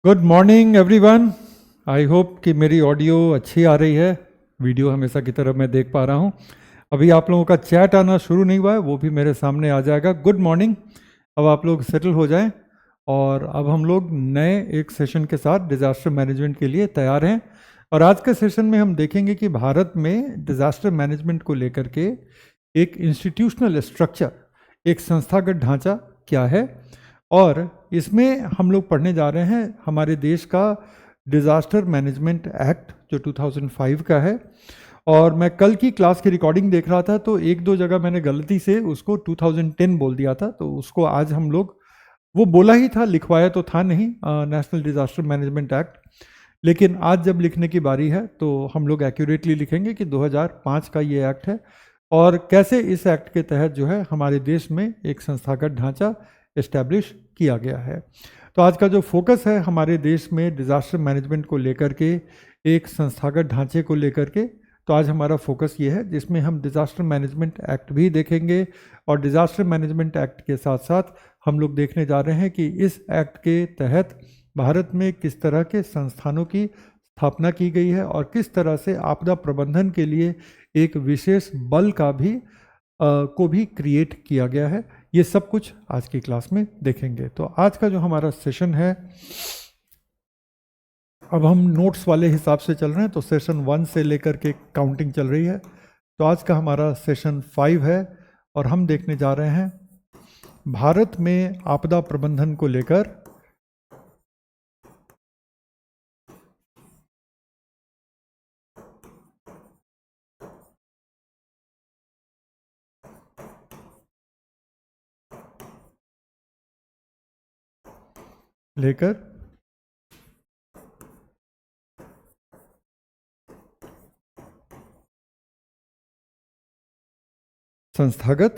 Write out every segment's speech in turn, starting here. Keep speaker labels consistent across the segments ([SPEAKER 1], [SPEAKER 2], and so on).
[SPEAKER 1] Good morning everyone. I hope कि मेरी audio अच्छी आ रही है। वीडियो हमेशा की तरह मैं देख पा रहा हूँ। अभी आप लोगों का चैट आना शुरू नहीं हुआ है, वो भी मेरे सामने आ जाएगा। Good morning. अब आप लोग सेटल हो जाएं और अब हम लोग नए एक सेशन के साथ डिज़ास्टर मैनेजमेंट के लिए तैयार हैं। और आज के सेशन में हम देखेंगे कि भारत में डिज़ास्टर मैनेजमेंट को लेकर के एक इंस्टीट्यूशनल स्ट्रक्चर, एक संस्थागत ढांचा क्या है, और इसमें हम लोग पढ़ने जा रहे हैं हमारे देश का डिज़ास्टर मैनेजमेंट एक्ट जो 2005 का है। और मैं कल की क्लास की रिकॉर्डिंग देख रहा था तो एक दो जगह मैंने गलती से उसको 2010 बोल दिया था, तो उसको आज हम लोग, वो बोला ही था, लिखवाया तो था नहीं, नेशनल डिज़ास्टर मैनेजमेंट एक्ट, लेकिन आज जब लिखने की बारी है तो हम लोग एक्यूरेटली लिखेंगे कि 2005 का ये एक्ट है और कैसे इस एक्ट के तहत जो है हमारे देश में एक संस्थागत ढांचा इस्टेब्लिश किया गया है। तो आज का जो फोकस है हमारे देश में डिज़ास्टर मैनेजमेंट को लेकर के, एक संस्थागत ढांचे को लेकर के, तो आज हमारा फोकस ये है जिसमें हम डिज़ास्टर मैनेजमेंट एक्ट भी देखेंगे और डिज़ास्टर मैनेजमेंट एक्ट के साथ साथ हम लोग देखने जा रहे हैं कि इस एक्ट के तहत भारत में किस तरह के संस्थानों की स्थापना की गई है और किस तरह से आपदा प्रबंधन के लिए एक विशेष बल का भी को भी क्रिएट किया गया है। ये सब कुछ आज की क्लास में देखेंगे। तो आज का जो हमारा सेशन है, अब हम नोट्स वाले हिसाब से चल रहे हैं, तो सेशन 1 से लेकर के काउंटिंग चल रही है। तो आज का हमारा सेशन 5 है और हम देखने जा रहे हैं भारत में आपदा प्रबंधन को लेकर लेकर संस्थागत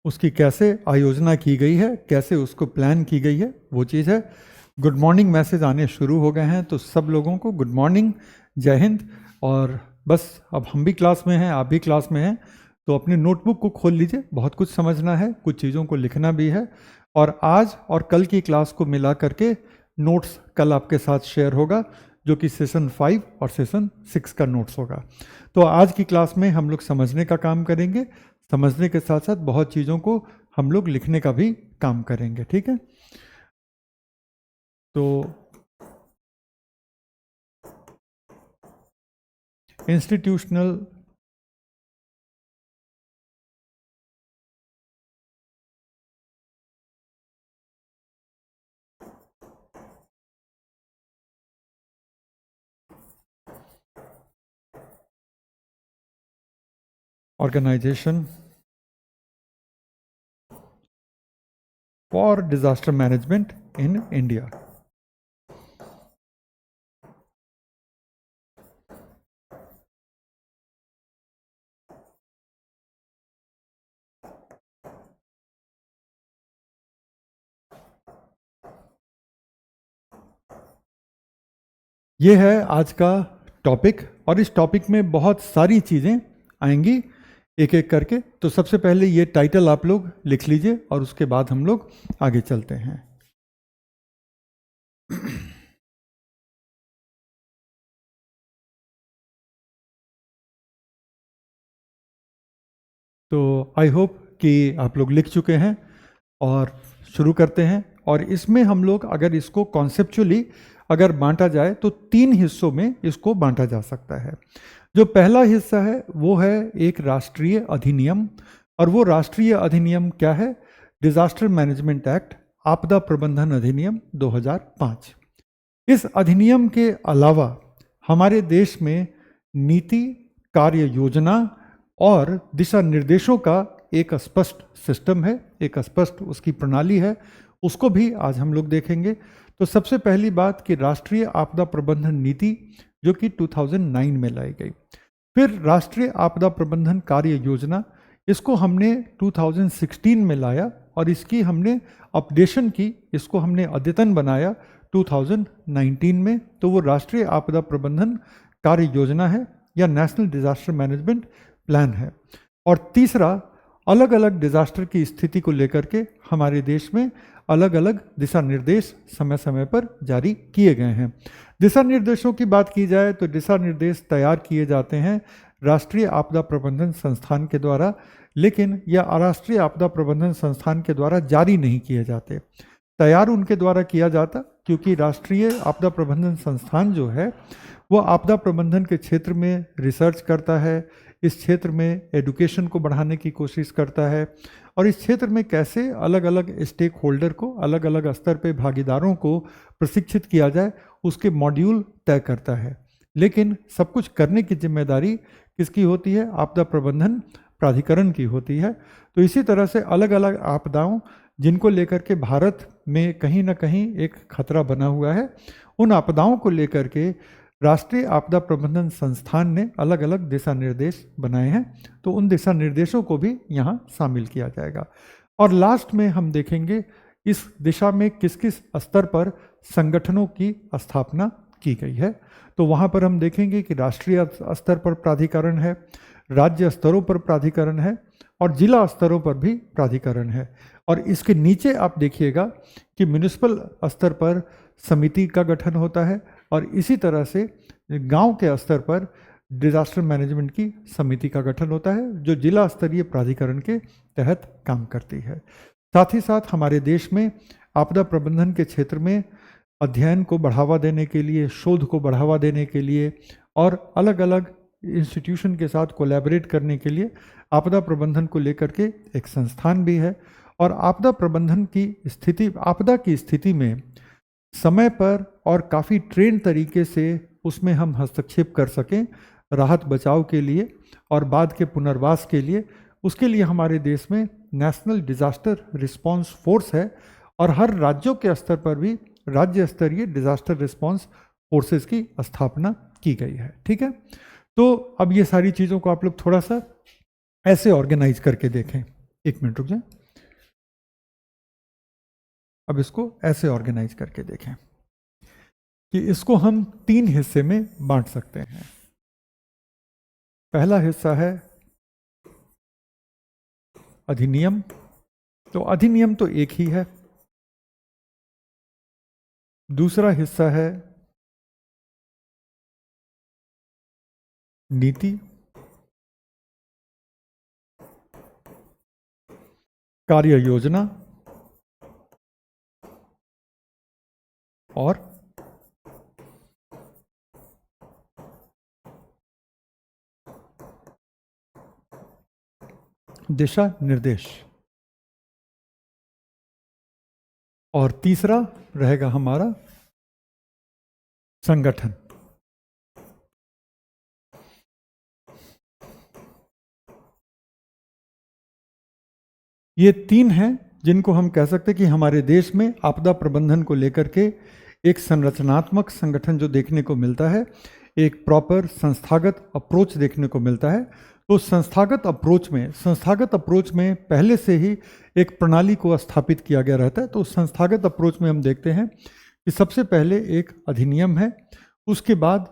[SPEAKER 1] उसकी कैसे आयोजना की गई है, कैसे उसको प्लान की गई है, वो चीज़ है। गुड मॉर्निंग मैसेज आने शुरू हो गए हैं, तो सब लोगों को गुड मॉर्निंग, जय हिंद। और बस अब हम भी क्लास में हैं, आप भी क्लास में हैं, तो अपने नोटबुक को खोल लीजिए। बहुत कुछ समझना है, कुछ चीज़ों को लिखना भी है, और आज और कल की क्लास को मिला करके नोट्स कल आपके साथ शेयर होगा, जो कि सेशन 5 और सेशन 6 का नोट्स होगा। तो आज की क्लास में हम लोग समझने का काम करेंगे, समझने के साथ साथ बहुत चीज़ों को हम लोग लिखने का भी काम करेंगे, ठीक है। तो institutional organization for disaster management in India. ये है आज का टॉपिक और इस टॉपिक में बहुत सारी चीज़ें आएंगी एक एक करके। तो सबसे पहले ये टाइटल आप लोग लिख लीजिए और उसके बाद हम लोग आगे चलते हैं। तो आई होप कि आप लोग लिख चुके हैं और शुरू करते हैं। और इसमें हम लोग अगर इसको कॉन्सेप्चुअली अगर बांटा जाए तो 3 हिस्सों में इसको बांटा जा सकता है। जो पहला हिस्सा है वो है एक राष्ट्रीय अधिनियम, और वो राष्ट्रीय अधिनियम क्या है? डिजास्टर मैनेजमेंट एक्ट, आपदा प्रबंधन अधिनियम 2005। इस अधिनियम के अलावा हमारे देश में नीति, कार्य योजना और दिशा निर्देशों का एक स्पष्ट सिस्टम है, एक स्पष्ट उसकी प्रणाली है, उसको भी आज हम लोग देखेंगे। तो सबसे पहली बात कि राष्ट्रीय आपदा प्रबंधन नीति जो कि 2009 में लाई गई। फिर राष्ट्रीय आपदा प्रबंधन कार्य योजना, इसको हमने 2016 में लाया और इसकी हमने अपडेशन की, इसको हमने अद्यतन बनाया 2019 में। तो वो राष्ट्रीय आपदा प्रबंधन कार्य योजना है या नेशनल डिजास्टर मैनेजमेंट प्लान है। और तीसरा अलग अलग डिजास्टर की स्थिति को लेकर के हमारे देश में अलग अलग दिशा निर्देश समय समय पर जारी किए गए हैं। दिशा निर्देशों की बात की जाए तो दिशा निर्देश तैयार किए जाते हैं राष्ट्रीय आपदा प्रबंधन संस्थान के द्वारा, लेकिन यह राष्ट्रीय आपदा प्रबंधन संस्थान के द्वारा जारी नहीं किए जाते। तैयार उनके द्वारा किया जाता क्योंकि राष्ट्रीय आपदा प्रबंधन संस्थान जो है वो आपदा प्रबंधन के क्षेत्र में रिसर्च करता है, इस क्षेत्र में एडुकेशन को बढ़ाने की कोशिश करता है और इस क्षेत्र में कैसे अलग अलग स्टेक होल्डर को, अलग अलग स्तर पे भागीदारों को प्रशिक्षित किया जाए उसके मॉड्यूल तय करता है। लेकिन सब कुछ करने की जिम्मेदारी किसकी होती है? आपदा प्रबंधन प्राधिकरण की होती है। तो इसी तरह से अलग अलग आपदाओं जिनको लेकर के भारत में कहीं ना कहीं एक खतरा बना हुआ है, उन आपदाओं को लेकर के राष्ट्रीय आपदा प्रबंधन संस्थान ने अलग अलग दिशा निर्देश बनाए हैं, तो उन दिशा निर्देशों को भी यहाँ शामिल किया जाएगा। और लास्ट में हम देखेंगे इस दिशा में किस किस स्तर पर संगठनों की स्थापना की गई है। तो वहाँ पर हम देखेंगे कि राष्ट्रीय स्तर पर प्राधिकरण है, राज्य स्तरों पर प्राधिकरण है और जिला स्तरों पर भी प्राधिकरण है। और इसके नीचे आप देखिएगा कि म्युनिसिपल स्तर पर समिति का गठन होता है और इसी तरह से गांव के स्तर पर डिजास्टर मैनेजमेंट की समिति का गठन होता है जो जिला स्तरीय प्राधिकरण के तहत काम करती है। साथ ही साथ हमारे देश में आपदा प्रबंधन के क्षेत्र में अध्ययन को बढ़ावा देने के लिए, शोध को बढ़ावा देने के लिए और अलग अलग इंस्टीट्यूशन के साथ कोलैबोरेट करने के लिए आपदा प्रबंधन को लेकर के एक संस्थान भी है। और आपदा प्रबंधन की स्थिति, आपदा की स्थिति में समय पर और काफ़ी ट्रेन तरीके से उसमें हम हस्तक्षेप कर सकें राहत बचाव के लिए और बाद के पुनर्वास के लिए, उसके लिए हमारे देश में नेशनल डिजास्टर रिस्पांस फोर्स है और हर राज्यों के स्तर पर भी राज्य स्तरीय डिजास्टर रिस्पांस फोर्सेस की स्थापना की गई है। ठीक है, तो अब ये सारी चीज़ों को आप लोग थोड़ा सा ऐसे ऑर्गेनाइज करके देखें। एक मिनट रुक जाए, अब इसको ऐसे ऑर्गेनाइज करके देखें कि इसको हम 3 हिस्से में बांट सकते हैं। पहला हिस्सा है अधिनियम, तो अधिनियम तो एक ही है। दूसरा हिस्सा है नीति, कार्य योजना और दिशा निर्देश, और तीसरा रहेगा हमारा संगठन। ये 3 हैं जिनको हम कह सकते हैं कि हमारे देश में आपदा प्रबंधन को लेकर के एक संरचनात्मक संगठन जो देखने को मिलता है, एक प्रॉपर संस्थागत अप्रोच देखने को मिलता है। तो संस्थागत अप्रोच में पहले से ही एक प्रणाली को स्थापित किया गया रहता है। तो संस्थागत अप्रोच में हम देखते हैं कि सबसे पहले एक अधिनियम है, उसके बाद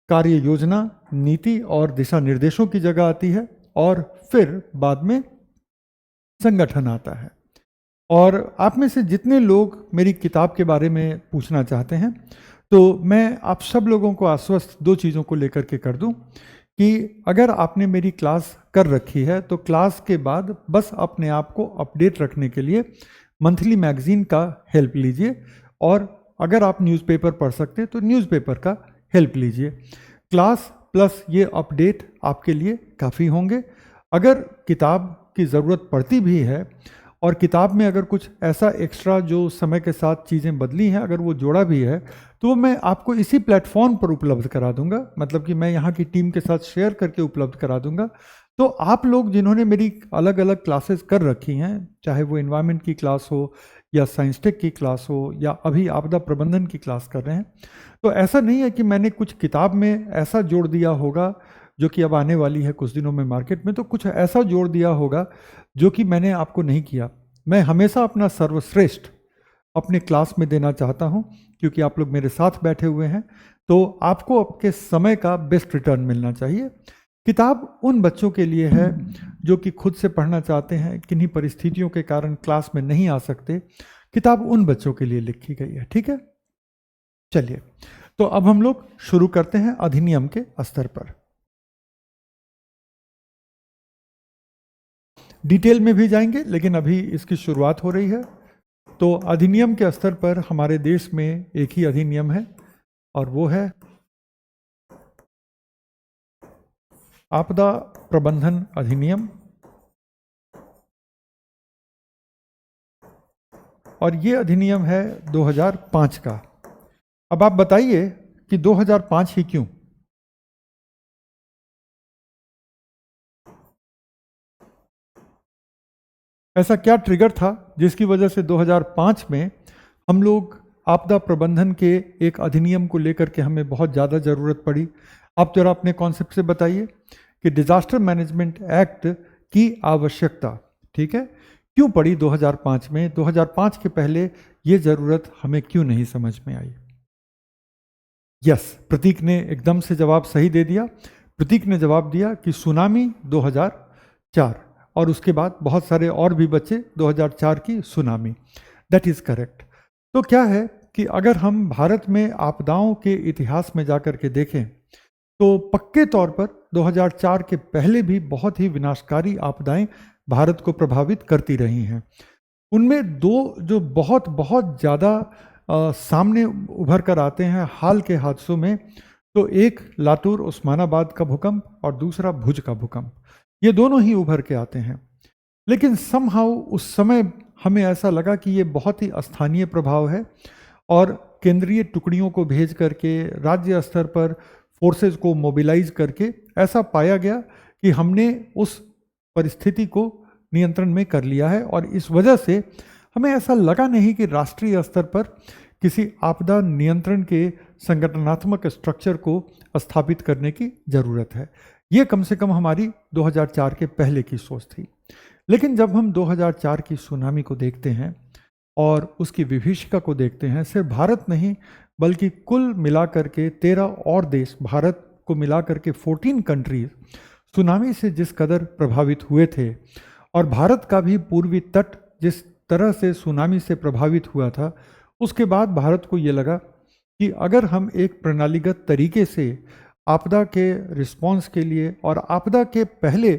[SPEAKER 1] कार्य योजना, नीति और दिशा निर्देशों की जगह आती है और फिर बाद में संगठन आता है। और आप में से जितने लोग मेरी किताब के बारे में पूछना चाहते हैं, तो मैं आप सब लोगों को आश्वस्त 2 चीज़ों को लेकर के कर दूं कि अगर आपने मेरी क्लास कर रखी है तो क्लास के बाद बस अपने आप को अपडेट रखने के लिए मंथली मैगजीन का हेल्प लीजिए, और अगर आप न्यूज़पेपर पढ़ सकते तो न्यूज़पेपर का हेल्प लीजिए। क्लास प्लस ये अपडेट आपके लिए काफ़ी होंगे। अगर किताब की ज़रूरत पड़ती भी है और किताब में अगर कुछ ऐसा एक्स्ट्रा जो समय के साथ चीज़ें बदली हैं, अगर वो जोड़ा भी है, तो मैं आपको इसी प्लेटफॉर्म पर उपलब्ध करा दूंगा, मतलब कि मैं यहाँ की टीम के साथ शेयर करके उपलब्ध करा दूंगा। तो आप लोग जिन्होंने मेरी अलग अलग क्लासेस कर रखी हैं, चाहे वो एनवायरनमेंट की क्लास हो या साइंस टेक की क्लास हो या अभी आपदा प्रबंधन की क्लास कर रहे हैं, तो ऐसा नहीं है कि मैंने कुछ किताब में ऐसा जोड़ दिया होगा जो कि अब आने वाली है कुछ दिनों में मार्केट में, तो कुछ ऐसा जोड़ दिया होगा जो कि मैंने आपको नहीं किया। मैं हमेशा अपना सर्वश्रेष्ठ अपने क्लास में देना चाहता हूं, क्योंकि आप लोग मेरे साथ बैठे हुए हैं, तो आपको आपके समय का बेस्ट रिटर्न मिलना चाहिए। किताब उन बच्चों के लिए है जो कि खुद से पढ़ना चाहते हैं, किन्हीं परिस्थितियों के कारण क्लास में नहीं आ सकते। किताब उन बच्चों के लिए लिखी गई है, ठीक है। चलिए, तो अब हम लोग शुरू करते हैं अधिनियम के स्तर पर। डिटेल में भी जाएंगे, लेकिन अभी इसकी शुरुआत हो रही है। तो अधिनियम के स्तर पर हमारे देश में एक ही अधिनियम है, और वो है आपदा प्रबंधन अधिनियम। और ये अधिनियम है 2005 का। अब आप बताइए कि 2005 ही क्यों? ऐसा क्या ट्रिगर था जिसकी वजह से 2005 में हम लोग आपदा प्रबंधन के एक अधिनियम को लेकर के हमें बहुत ज़्यादा ज़रूरत पड़ी? आप जरा अपने कॉन्सेप्ट से बताइए कि डिजास्टर मैनेजमेंट एक्ट की आवश्यकता, ठीक है, क्यों पड़ी 2005 में? 2005 के पहले ये ज़रूरत हमें क्यों नहीं समझ में आई? यस, प्रतीक ने एकदम से जवाब सही दे दिया। प्रतीक ने जवाब दिया कि सुनामी 2004, और उसके बाद बहुत सारे और भी बच्चे 2004 की सुनामी। That is correct. तो क्या है कि अगर हम भारत में आपदाओं के इतिहास में जाकर के देखें तो पक्के तौर पर 2004 के पहले भी बहुत ही विनाशकारी आपदाएं भारत को प्रभावित करती रही हैं। उनमें दो जो बहुत बहुत ज़्यादा सामने उभर कर आते हैं हाल के हादसों में, तो एक लातूर उस्मानाबाद का भूकंप और दूसरा भुज का भूकंप, ये दोनों ही उभर के आते हैं। लेकिन समहाउ उस समय हमें ऐसा लगा कि ये बहुत ही स्थानीय प्रभाव है, और केंद्रीय टुकड़ियों को भेज करके राज्य स्तर पर फोर्सेस को मोबिलाइज करके ऐसा पाया गया कि हमने उस परिस्थिति को नियंत्रण में कर लिया है, और इस वजह से हमें ऐसा लगा नहीं कि राष्ट्रीय स्तर पर किसी आपदा नियंत्रण के संगठनात्मक स्ट्रक्चर को स्थापित करने की जरूरत है। ये कम से कम हमारी 2004 के पहले की सोच थी। लेकिन जब हम 2004 की सुनामी को देखते हैं और उसकी विभीषिका को देखते हैं, सिर्फ भारत नहीं बल्कि कुल मिलाकर के 13 और देश, भारत को मिलाकर के 14 कंट्रीज सुनामी से जिस कदर प्रभावित हुए थे, और भारत का भी पूर्वी तट जिस तरह से सुनामी से प्रभावित हुआ था, उसके बाद भारत को ये लगा कि अगर हम एक प्रणालीगत तरीके से आपदा के रिस्पॉन्स के लिए और आपदा के पहले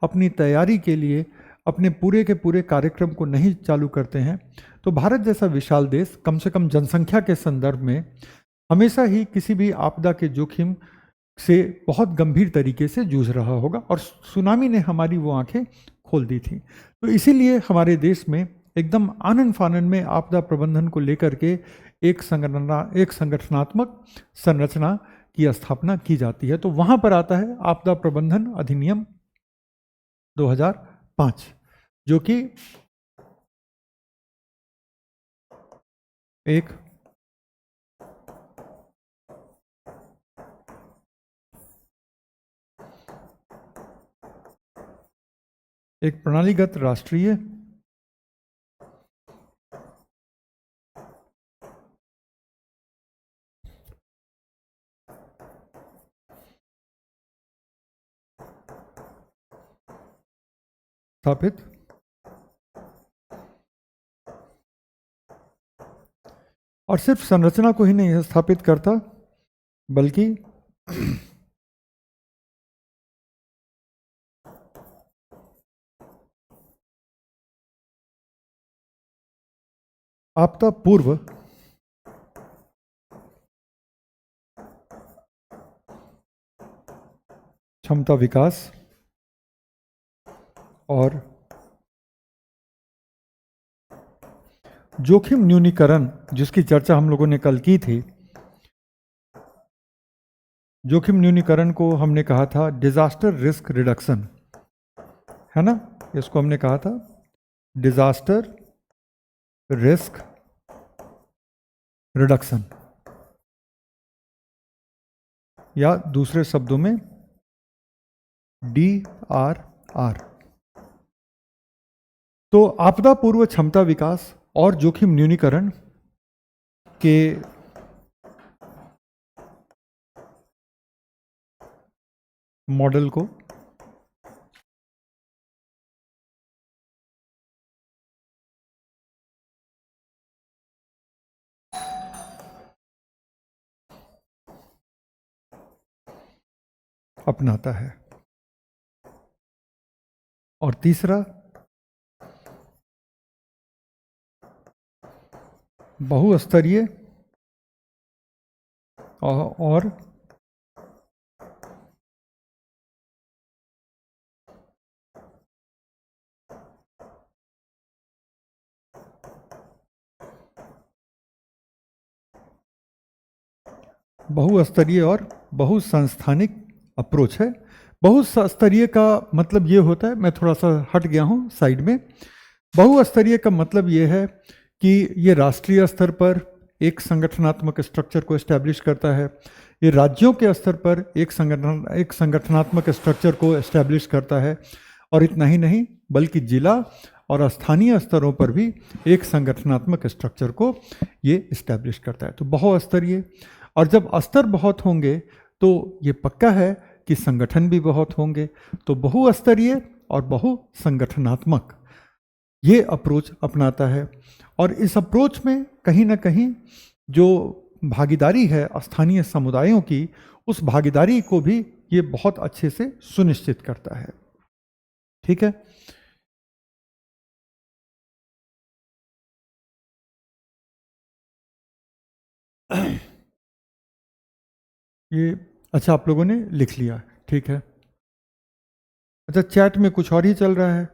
[SPEAKER 1] अपनी तैयारी के लिए अपने पूरे के पूरे कार्यक्रम को नहीं चालू करते हैं, तो भारत जैसा विशाल देश कम से कम जनसंख्या के संदर्भ में हमेशा ही किसी भी आपदा के जोखिम से बहुत गंभीर तरीके से जूझ रहा होगा, और सुनामी ने हमारी वो आंखें खोल दी थी। तो इसीलिए हमारे देश में एकदम आनन फानन में आपदा प्रबंधन को लेकर के एक संगठनात्मक संरचना की स्थापना की जाती है। तो वहां पर आता है आपदा प्रबंधन अधिनियम 2005, जो कि एक प्रणालीगत राष्ट्रीय स्थापित और सिर्फ संरचना को ही नहीं स्थापित करता, बल्कि आपदा पूर्व क्षमता विकास और जोखिम न्यूनीकरण, जिसकी चर्चा हम लोगों ने कल की थी। जोखिम न्यूनीकरण को हमने कहा था डिजास्टर रिस्क रिडक्शन, है ना? इसको हमने कहा था डिजास्टर रिस्क रिडक्शन, या दूसरे शब्दों में DRR। तो आपदा पूर्व क्षमता विकास और जोखिम न्यूनीकरण के मॉडल को अपनाता है। और तीसरा, बहुस्तरीय और बहुस्तरीय और बहुसंस्थानिक अप्रोच है। बहुस्तरीय का मतलब ये होता है, मैं थोड़ा सा हट गया हूँ साइड में। बहुस्तरीय का मतलब ये है कि ये राष्ट्रीय स्तर पर एक संगठनात्मक स्ट्रक्चर को एस्टैब्लिश करता है, ये राज्यों के स्तर पर एक संगठनात्मक स्ट्रक्चर को एस्टैब्लिश करता है, और इतना ही नहीं बल्कि जिला और स्थानीय स्तरों पर भी एक संगठनात्मक स्ट्रक्चर को ये इस्टेब्लिश करता है। तो बहुस्तरीय, और जब स्तर बहुत होंगे तो ये पक्का है कि संगठन भी बहुत होंगे। तो बहुस्तरीय और बहुसंगठनात्मक ये अप्रोच अपनाता है, और इस अप्रोच में कहीं ना कहीं जो भागीदारी है स्थानीय समुदायों की, उस भागीदारी को भी ये बहुत अच्छे से सुनिश्चित करता है। ठीक है। ये अच्छा, आप लोगों ने लिख लिया, ठीक है। अच्छा, चैट में कुछ और ही चल रहा है।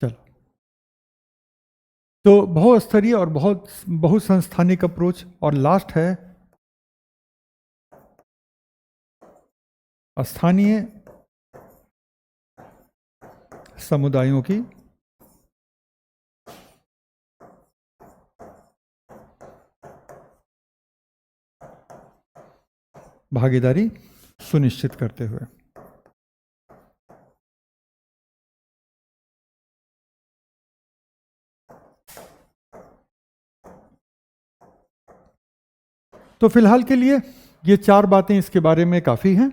[SPEAKER 1] चलो, तो बहुस्तरीय और बहुसंस्थानिक अप्रोच, और लास्ट है स्थानीय समुदायों की भागीदारी सुनिश्चित करते हुए। तो फिलहाल के लिए ये 4 बातें इसके बारे में काफ़ी हैं,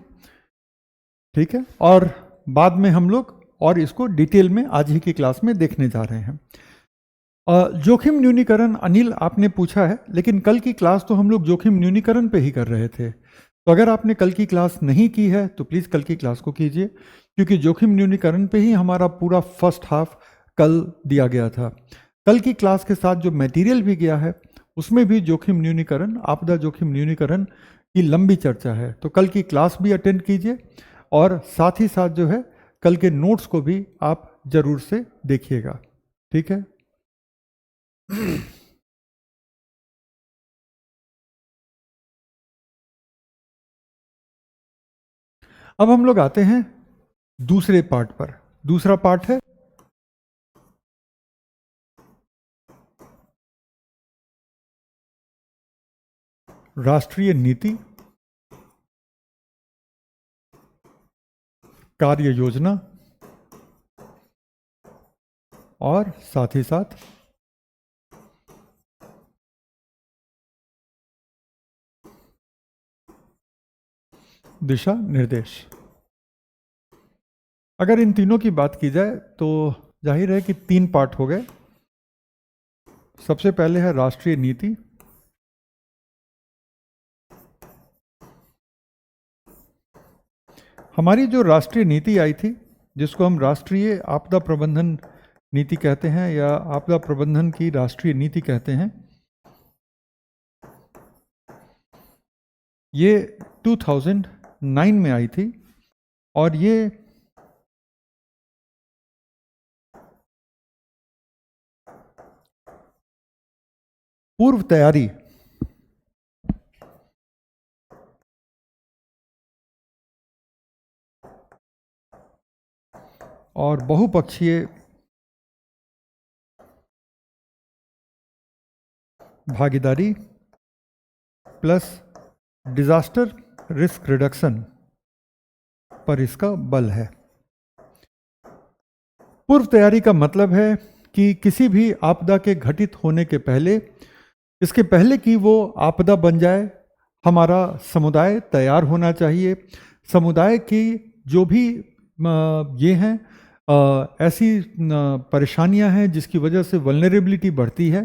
[SPEAKER 1] ठीक है। और बाद में हम लोग और इसको डिटेल में आज ही की क्लास में देखने जा रहे हैं। जोखिम न्यूनीकरण, अनिल आपने पूछा है, लेकिन कल की क्लास तो हम लोग जोखिम न्यूनीकरण पे ही कर रहे थे। तो अगर आपने कल की क्लास नहीं की है तो प्लीज़ कल की क्लास को कीजिए, क्योंकि जोखिम न्यूनीकरण पे ही हमारा पूरा फर्स्ट हाफ कल दिया गया था। कल की क्लास के साथ जो मटेरियल भी गया है उसमें भी जोखिम न्यूनीकरण, आपदा जोखिम न्यूनीकरण की लंबी चर्चा है। तो कल की क्लास भी अटेंड कीजिए, और साथ ही साथ जो है कल के नोट्स को भी आप जरूर से देखिएगा, ठीक है। अब हम लोग आते हैं दूसरे पार्ट पर। दूसरा पार्ट है राष्ट्रीय नीति, कार्य योजना, और साथ ही साथ दिशा निर्देश। अगर इन तीनों की बात की जाए तो जाहिर है कि 3 पार्ट हो गए। सबसे पहले है राष्ट्रीय नीति। हमारी जो राष्ट्रीय नीति आई थी, जिसको हम राष्ट्रीय आपदा प्रबंधन नीति कहते हैं या आपदा प्रबंधन की राष्ट्रीय नीति कहते हैं, ये 2009 में आई थी, और ये पूर्व तैयारी और बहुपक्षीय भागीदारी प्लस डिजास्टर रिस्क रिडक्शन पर इसका बल है। पूर्व तैयारी का मतलब है कि किसी भी आपदा के घटित होने के पहले, इसके पहले कि वो आपदा बन जाए, हमारा समुदाय तैयार होना चाहिए। समुदाय की जो भी ये हैं ऐसी परेशानियां हैं जिसकी वजह से वल्नरेबिलिटी बढ़ती है,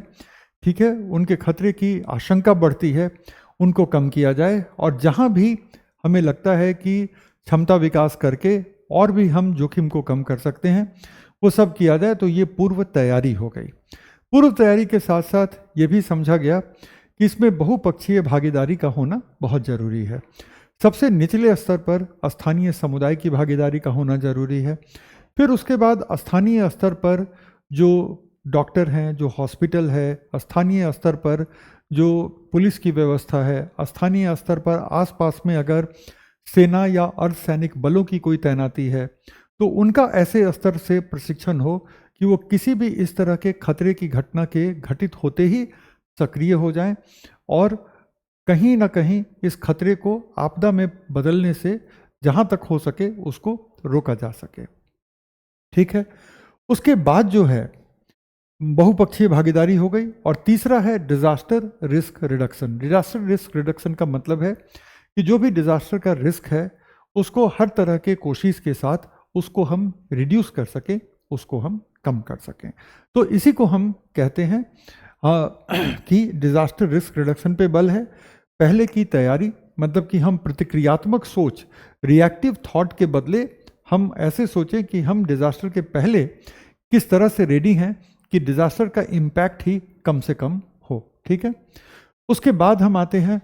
[SPEAKER 1] ठीक है, उनके खतरे की आशंका बढ़ती है, उनको कम किया जाए। और जहां भी हमें लगता है कि क्षमता विकास करके और भी हम जोखिम को कम कर सकते हैं, वो सब किया जाए। तो ये पूर्व तैयारी हो गई। पूर्व तैयारी के साथ साथ ये भी समझा गया कि इसमें बहुपक्षीय भागीदारी का होना बहुत ज़रूरी है। सबसे निचले स्तर पर स्थानीय समुदाय की भागीदारी का होना ज़रूरी है। फिर उसके बाद स्थानीय स्तर पर जो डॉक्टर हैं, जो हॉस्पिटल है, स्थानीय स्तर पर जो पुलिस की व्यवस्था है, स्थानीय स्तर पर आसपास में अगर सेना या अर्धसैनिक बलों की कोई तैनाती है, तो उनका ऐसे स्तर से प्रशिक्षण हो कि वो किसी भी इस तरह के खतरे की घटना के घटित होते ही सक्रिय हो जाएं और कहीं ना कहीं इस खतरे को आपदा में बदलने से जहां तक हो सके उसको रोका जा सके। ठीक है, उसके बाद जो है बहुपक्षीय भागीदारी हो गई। और तीसरा है disaster risk reduction. Disaster risk reduction का मतलब है कि जो भी डिजास्टर का रिस्क है उसको हर तरह के कोशिश के साथ उसको हम रिड्यूस कर सकें, उसको हम कम कर सकें। तो इसी को हम कहते हैं कि डिजास्टर रिस्क रिडक्शन पे बल है। पहले की तैयारी, मतलब कि हम प्रतिक्रियात्मक सोच, रिएक्टिव थॉट के बदले हम ऐसे सोचें कि हम डिजास्टर के पहले किस तरह से रेडी हैं कि डिजास्टर का इम्पैक्ट ही कम से कम हो। ठीक है, उसके बाद हम आते हैं,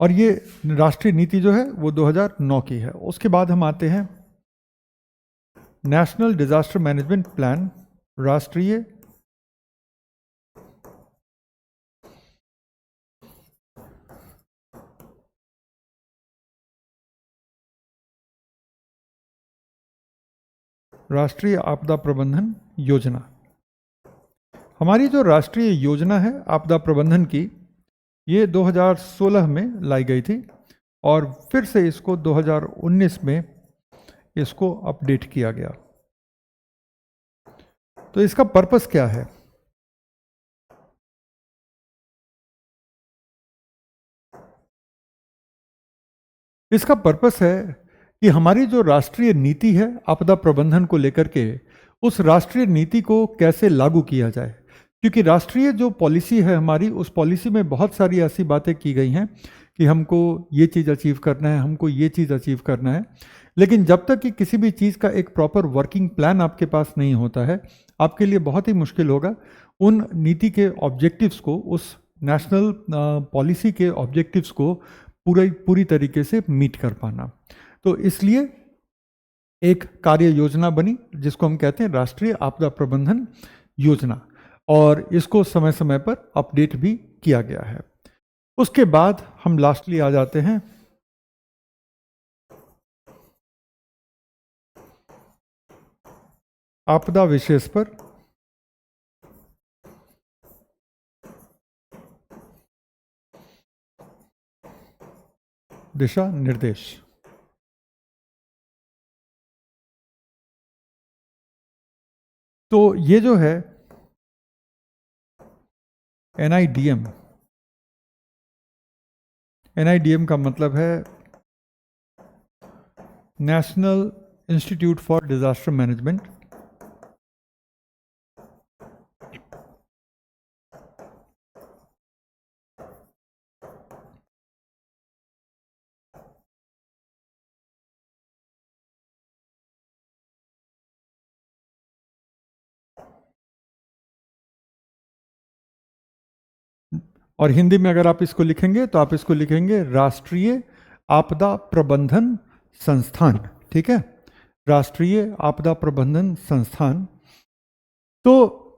[SPEAKER 1] और ये राष्ट्रीय नीति जो है वो 2009 की है। उसके बाद हम आते हैं नेशनल डिजास्टर मैनेजमेंट प्लान, राष्ट्रीय राष्ट्रीय आपदा प्रबंधन योजना। हमारी जो राष्ट्रीय योजना है आपदा प्रबंधन की, ये 2016 में लाई गई थी और फिर से इसको 2019 में इसको अपडेट किया गया। तो इसका पर्पस क्या है? इसका पर्पस है कि हमारी जो राष्ट्रीय नीति है आपदा प्रबंधन को लेकर के, उस राष्ट्रीय नीति को कैसे लागू किया जाए। क्योंकि राष्ट्रीय जो पॉलिसी है हमारी, उस पॉलिसी में बहुत सारी ऐसी बातें की गई हैं कि हमको ये चीज़ अचीव करना है, हमको ये चीज़ अचीव करना है। लेकिन जब तक कि किसी भी चीज़ का एक प्रॉपर वर्किंग प्लान आपके पास नहीं होता है, आपके लिए बहुत ही मुश्किल होगा उन नीति के ऑब्जेक्टिव्स को, उस नेशनल पॉलिसी के ऑब्जेक्टिव्स को पूरी तरीके से मीट कर पाना। तो इसलिए एक कार्य योजना बनी जिसको हम कहते हैं राष्ट्रीय आपदा प्रबंधन योजना, और इसको समय समय पर अपडेट भी किया गया है। उसके बाद हम लास्टली आ जाते हैं आपदा विशेष पर दिशा निर्देश। तो ये जो है NIDM, NIDM का मतलब है national institute for disaster management. और हिंदी में अगर आप इसको लिखेंगे तो आप इसको लिखेंगे राष्ट्रीय आपदा प्रबंधन संस्थान। ठीक है, राष्ट्रीय आपदा प्रबंधन संस्थान। तो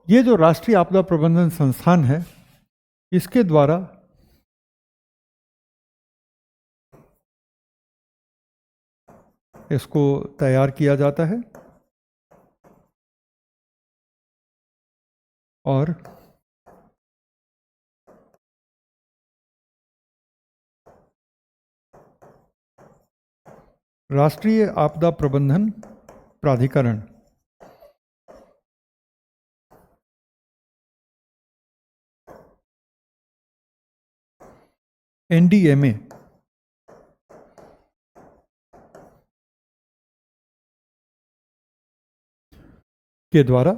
[SPEAKER 1] ये जो राष्ट्रीय आपदा प्रबंधन संस्थान है, इसके द्वारा इसको तैयार किया जाता है और राष्ट्रीय आपदा प्रबंधन प्राधिकरण एनडीएमए के द्वारा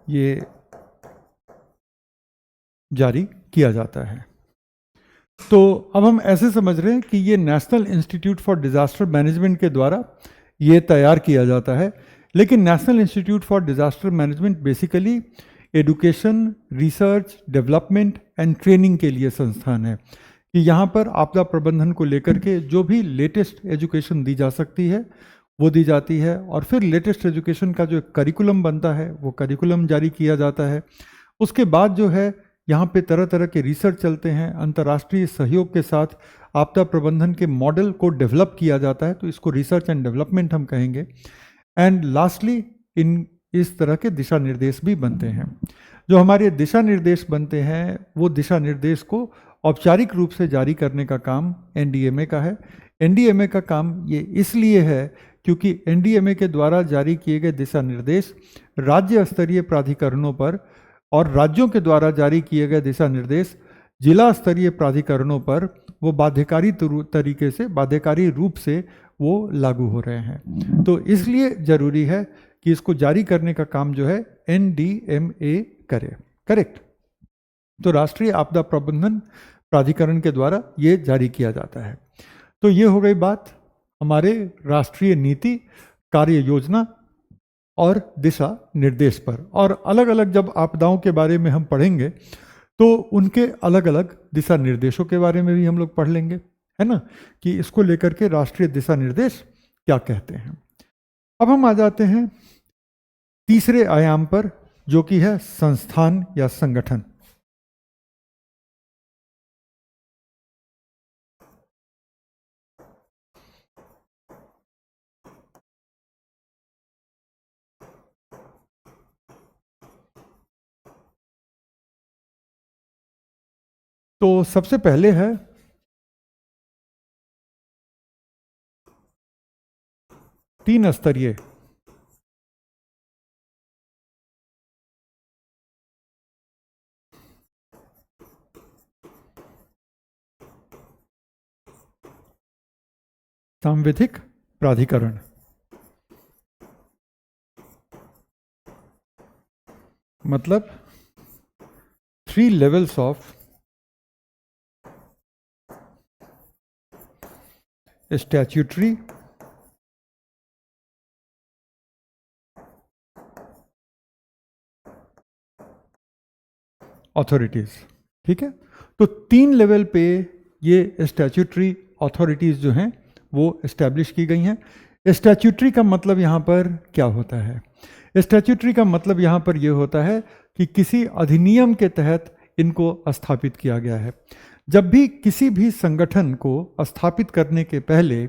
[SPEAKER 1] ये जारी किया जाता है। तो अब हम ऐसे समझ रहे हैं कि ये national institute for disaster management के द्वारा ये तैयार किया जाता है। लेकिन national institute for disaster management basically education, research, development and training के लिए संस्थान है कि यहाँ पर आपदा प्रबंधन को लेकर के जो भी लेटेस्ट एजुकेशन दी जा सकती है वो दी जाती है, और फिर लेटेस्ट एजुकेशन का जो करिकुलम बनता है वो करिकुलम जारी किया जाता है। उसके बाद जो है यहाँ पे तरह तरह के रिसर्च चलते हैं, अंतर्राष्ट्रीय सहयोग के साथ आपदा प्रबंधन के मॉडल को डेवलप किया जाता है, तो इसको रिसर्च एंड डेवलपमेंट हम कहेंगे। एंड लास्टली इन इस तरह के दिशा निर्देश भी बनते हैं। जो हमारे दिशा निर्देश बनते हैं वो दिशा निर्देश को औपचारिक रूप से जारी करने का काम एनडीएमए का है। एनडीएमए का काम ये इसलिए है क्योंकि एनडीएमए के द्वारा जारी किए गए दिशा निर्देश राज्य स्तरीय प्राधिकरणों पर और राज्यों के द्वारा जारी किए गए दिशा निर्देश जिला स्तरीय प्राधिकरणों पर वो बाध्यकारी तरीके से, बाध्यकारी रूप से वो लागू हो रहे हैं। तो इसलिए जरूरी है कि इसको जारी करने का काम जो है एनडीएमए करे। करेक्ट। तो राष्ट्रीय आपदा प्रबंधन प्राधिकरण के द्वारा ये जारी किया जाता है। तो ये हो गई बात हमारे राष्ट्रीय नीति, कार्य योजना और दिशा निर्देश पर। और अलग अलग जब आपदाओं के बारे में हम पढ़ेंगे तो उनके अलग अलग दिशा निर्देशों के बारे में भी हम लोग पढ़ लेंगे, है ना, कि इसको लेकर के राष्ट्रीय दिशा निर्देश क्या कहते हैं। अब हम आ जाते हैं तीसरे आयाम पर, जो कि है संस्थान या संगठन। तो सबसे पहले है तीन स्तरीय सांविधिक प्राधिकरण। मतलब 3 लेवल्स ऑफ स्टैट्यूटरी अथॉरिटीज। ठीक है, तो 3 लेवल पे ये स्टैट्यूटरी अथॉरिटीज जो हैं वो इस्टेब्लिश की गई हैं। स्टैट्यूटरी का मतलब यहाँ पर क्या होता है? स्टैट्यूटरी का मतलब यहाँ पर यह होता है कि किसी अधिनियम के तहत इनको स्थापित किया गया है। जब भी किसी भी संगठन को स्थापित करने के पहले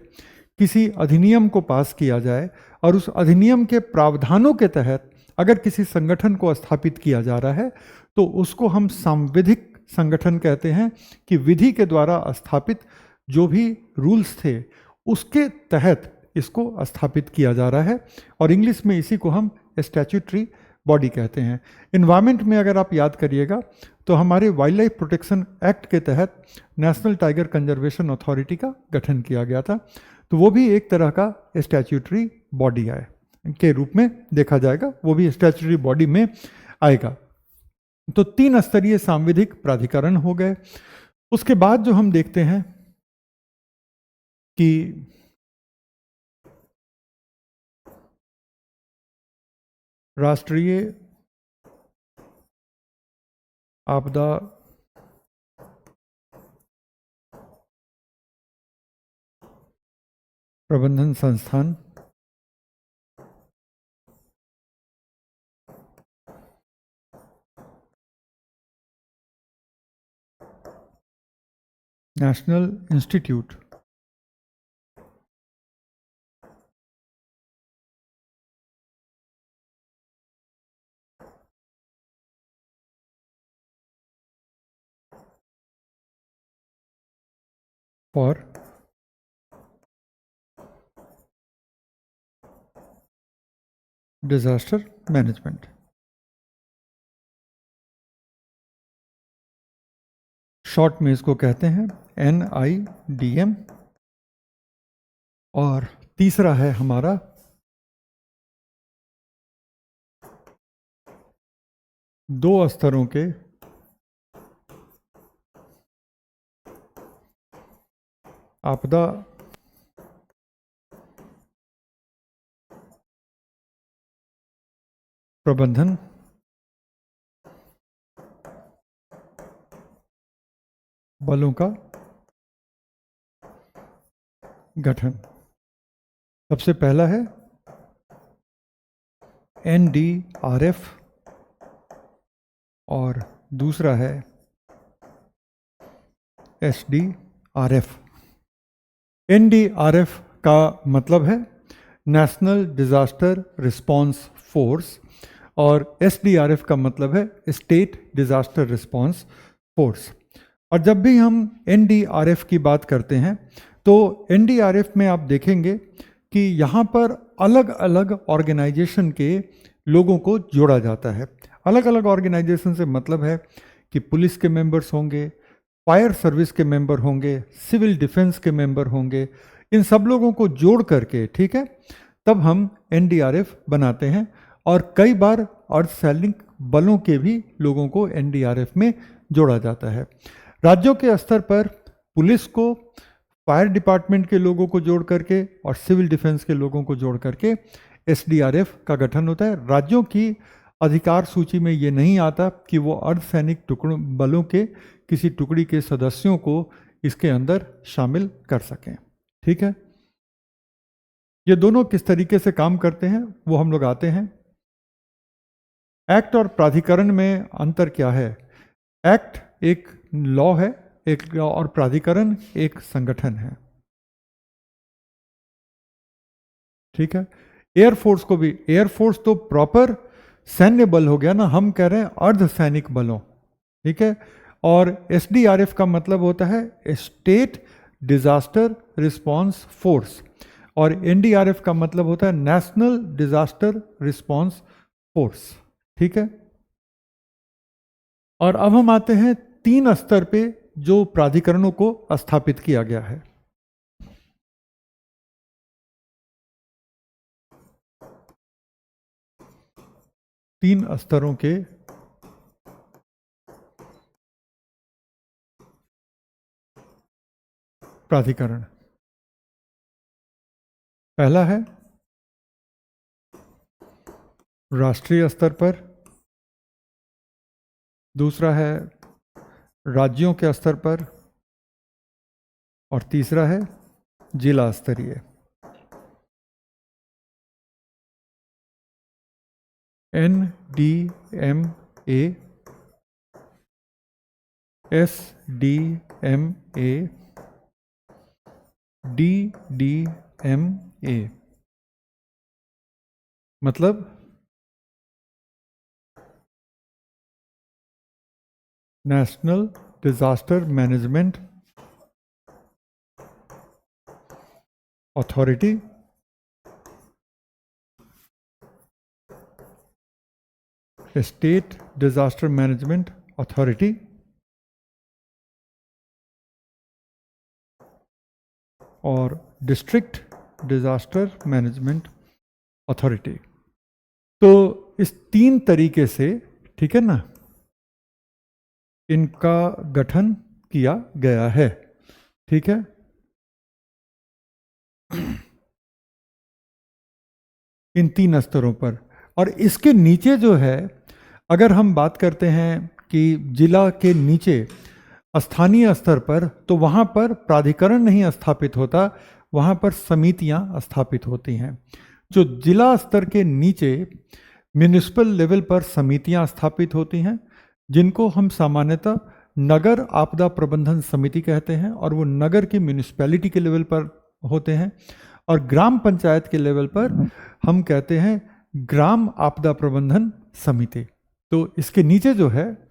[SPEAKER 1] किसी अधिनियम को पास किया जाए और उस अधिनियम के प्रावधानों के तहत अगर किसी संगठन को स्थापित किया जा रहा है तो उसको हम सांविधिक संगठन कहते हैं, कि विधि के द्वारा स्थापित जो भी रूल्स थे उसके तहत इसको स्थापित किया जा रहा है, और इंग्लिश में इसी को हम स्टैट्यूटरी बॉडी कहते हैं। इन्वायरमेंट में अगर आप याद करिएगा तो हमारे वाइल्ड लाइफ प्रोटेक्शन एक्ट के तहत नेशनल टाइगर कंजर्वेशन अथॉरिटी का गठन किया गया था, तो वो भी एक तरह का स्टैट्यूटरी बॉडी है के रूप में देखा जाएगा, वो भी स्टैट्यूटरी बॉडी में आएगा। तो 3 स्तरीय सांविधिक प्राधिकरण हो गए। उसके बाद जो हम देखते हैं कि राष्ट्रीय आपदा प्रबंधन संस्थान national institute for disaster management. Short में इसको कहते हैं NIDM। और तीसरा है हमारा दो स्तरों के आपदा प्रबंधन बलों का गठन। सबसे पहला है NDRF और दूसरा है SDRF। NDRF का मतलब है नेशनल डिजास्टर रिस्पांस फोर्स और SDRF का मतलब है स्टेट डिजास्टर रिस्पांस फोर्स। और जब भी हम NDRF की बात करते हैं तो NDRF में आप देखेंगे कि यहाँ पर अलग अलग ऑर्गेनाइजेशन के लोगों को जोड़ा जाता है। अलग अलग ऑर्गेनाइजेशन से मतलब है कि पुलिस के मेंबर्स होंगे, फायर सर्विस के मेंबर होंगे, सिविल डिफेंस के मेंबर होंगे, इन सब लोगों को जोड़ करके, ठीक है, तब हम NDRF बनाते हैं। और कई बार अर्धसैनिक बलों के भी लोगों को NDRF में जोड़ा जाता है। राज्यों के स्तर पर पुलिस को, फायर डिपार्टमेंट के लोगों को जोड़ करके और सिविल डिफेंस के लोगों को जोड़ करके SDRF का गठन होता है। राज्यों की अधिकार सूची में ये नहीं आता कि वो अर्धसैनिक टुकड़ों बलों के किसी टुकड़ी के सदस्यों को इसके अंदर शामिल कर सकें। ठीक है, ये दोनों किस तरीके से काम करते हैं वो हम लोग आते हैं। एक्ट और प्राधिकरण में अंतर क्या है? एक्ट एक लॉ है, एक और प्राधिकरण एक संगठन है। ठीक है, एयरफोर्स को भी, एयरफोर्स तो प्रॉपर सैन्य बल हो गया ना, हम कह रहे हैं अर्धसैनिक बलों। ठीक है, और SDRF का मतलब होता है स्टेट डिजास्टर रिस्पांस फोर्स और NDRF का मतलब होता है नेशनल डिजास्टर रिस्पांस फोर्स। ठीक है, और अब हम आते हैं 3 स्तर पे जो प्राधिकरणों को स्थापित किया गया है। तीन स्तरों के प्राधिकरण। पहला है राष्ट्रीय स्तर पर, दूसरा है राज्यों के स्तर पर और तीसरा है जिला स्तरीय। NDMA, SDMA, DDMA मतलब national disaster management authority, state disaster management authority और डिस्ट्रिक्ट डिजास्टर मैनेजमेंट अथॉरिटी। तो इस 3 तरीके से, ठीक है ना, इनका गठन किया गया है। ठीक है, इन 3 स्तरों पर। और इसके नीचे जो है, अगर हम बात करते हैं कि जिला के नीचे स्थानीय स्तर पर, तो वहाँ पर प्राधिकरण नहीं स्थापित होता, वहाँ पर समितियाँ स्थापित होती हैं। जो जिला स्तर के नीचे म्यूनिसिपल लेवल पर समितियाँ स्थापित होती हैं, जिनको हम सामान्यतः नगर आपदा प्रबंधन समिति कहते हैं, और वो नगर की म्यूनिसिपैलिटी के लेवल पर होते हैं। और ग्राम पंचायत के लेवल पर हम कहते हैं ग्राम आपदा प्रबंधन समिति। तो इसके नीचे जो है,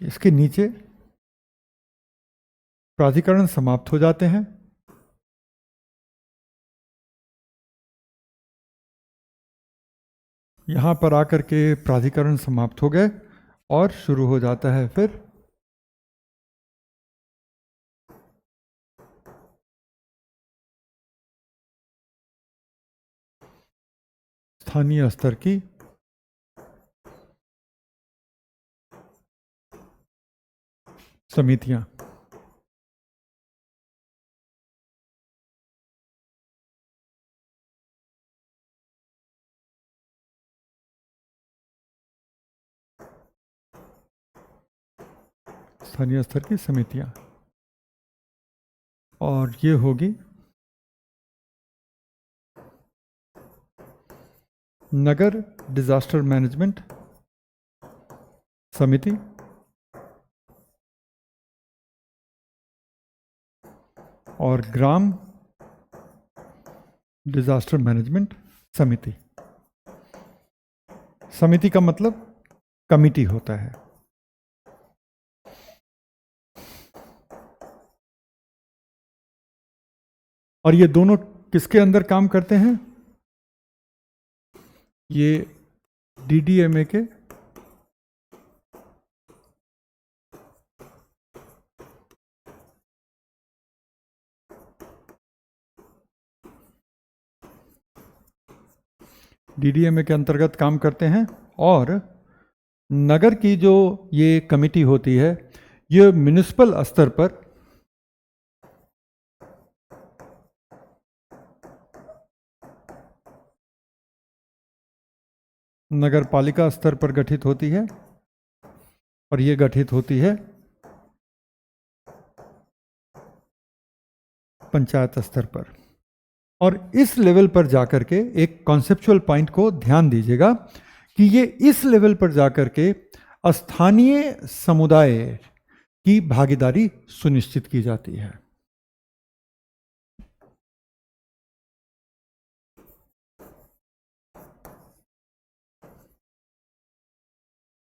[SPEAKER 1] इसके नीचे प्राधिकरण समाप्त हो जाते हैं। यहाँ पर आकर के प्राधिकरण समाप्त हो गए और शुरू हो जाता है फिर स्थानीय स्तर की समितियां। स्थानीय स्तर की समितियां और ये होगी नगर डिजास्टर मैनेजमेंट समिति और ग्राम डिजास्टर मैनेजमेंट समिति। समिति का मतलब कमिटी होता है। और ये दोनों किसके अंदर काम करते हैं? ये डीडीएमए के अंतर्गत काम करते हैं। और नगर की जो ये कमिटी होती है ये म्युनिसिपल स्तर पर नगर पालिका स्तर पर गठित होती है और ये गठित होती है पंचायत स्तर पर। और इस लेवल पर जाकर के एक कॉन्सेप्चुअल पॉइंट को ध्यान दीजिएगा कि ये इस लेवल पर जाकर के स्थानीय समुदाय की भागीदारी सुनिश्चित की जाती है।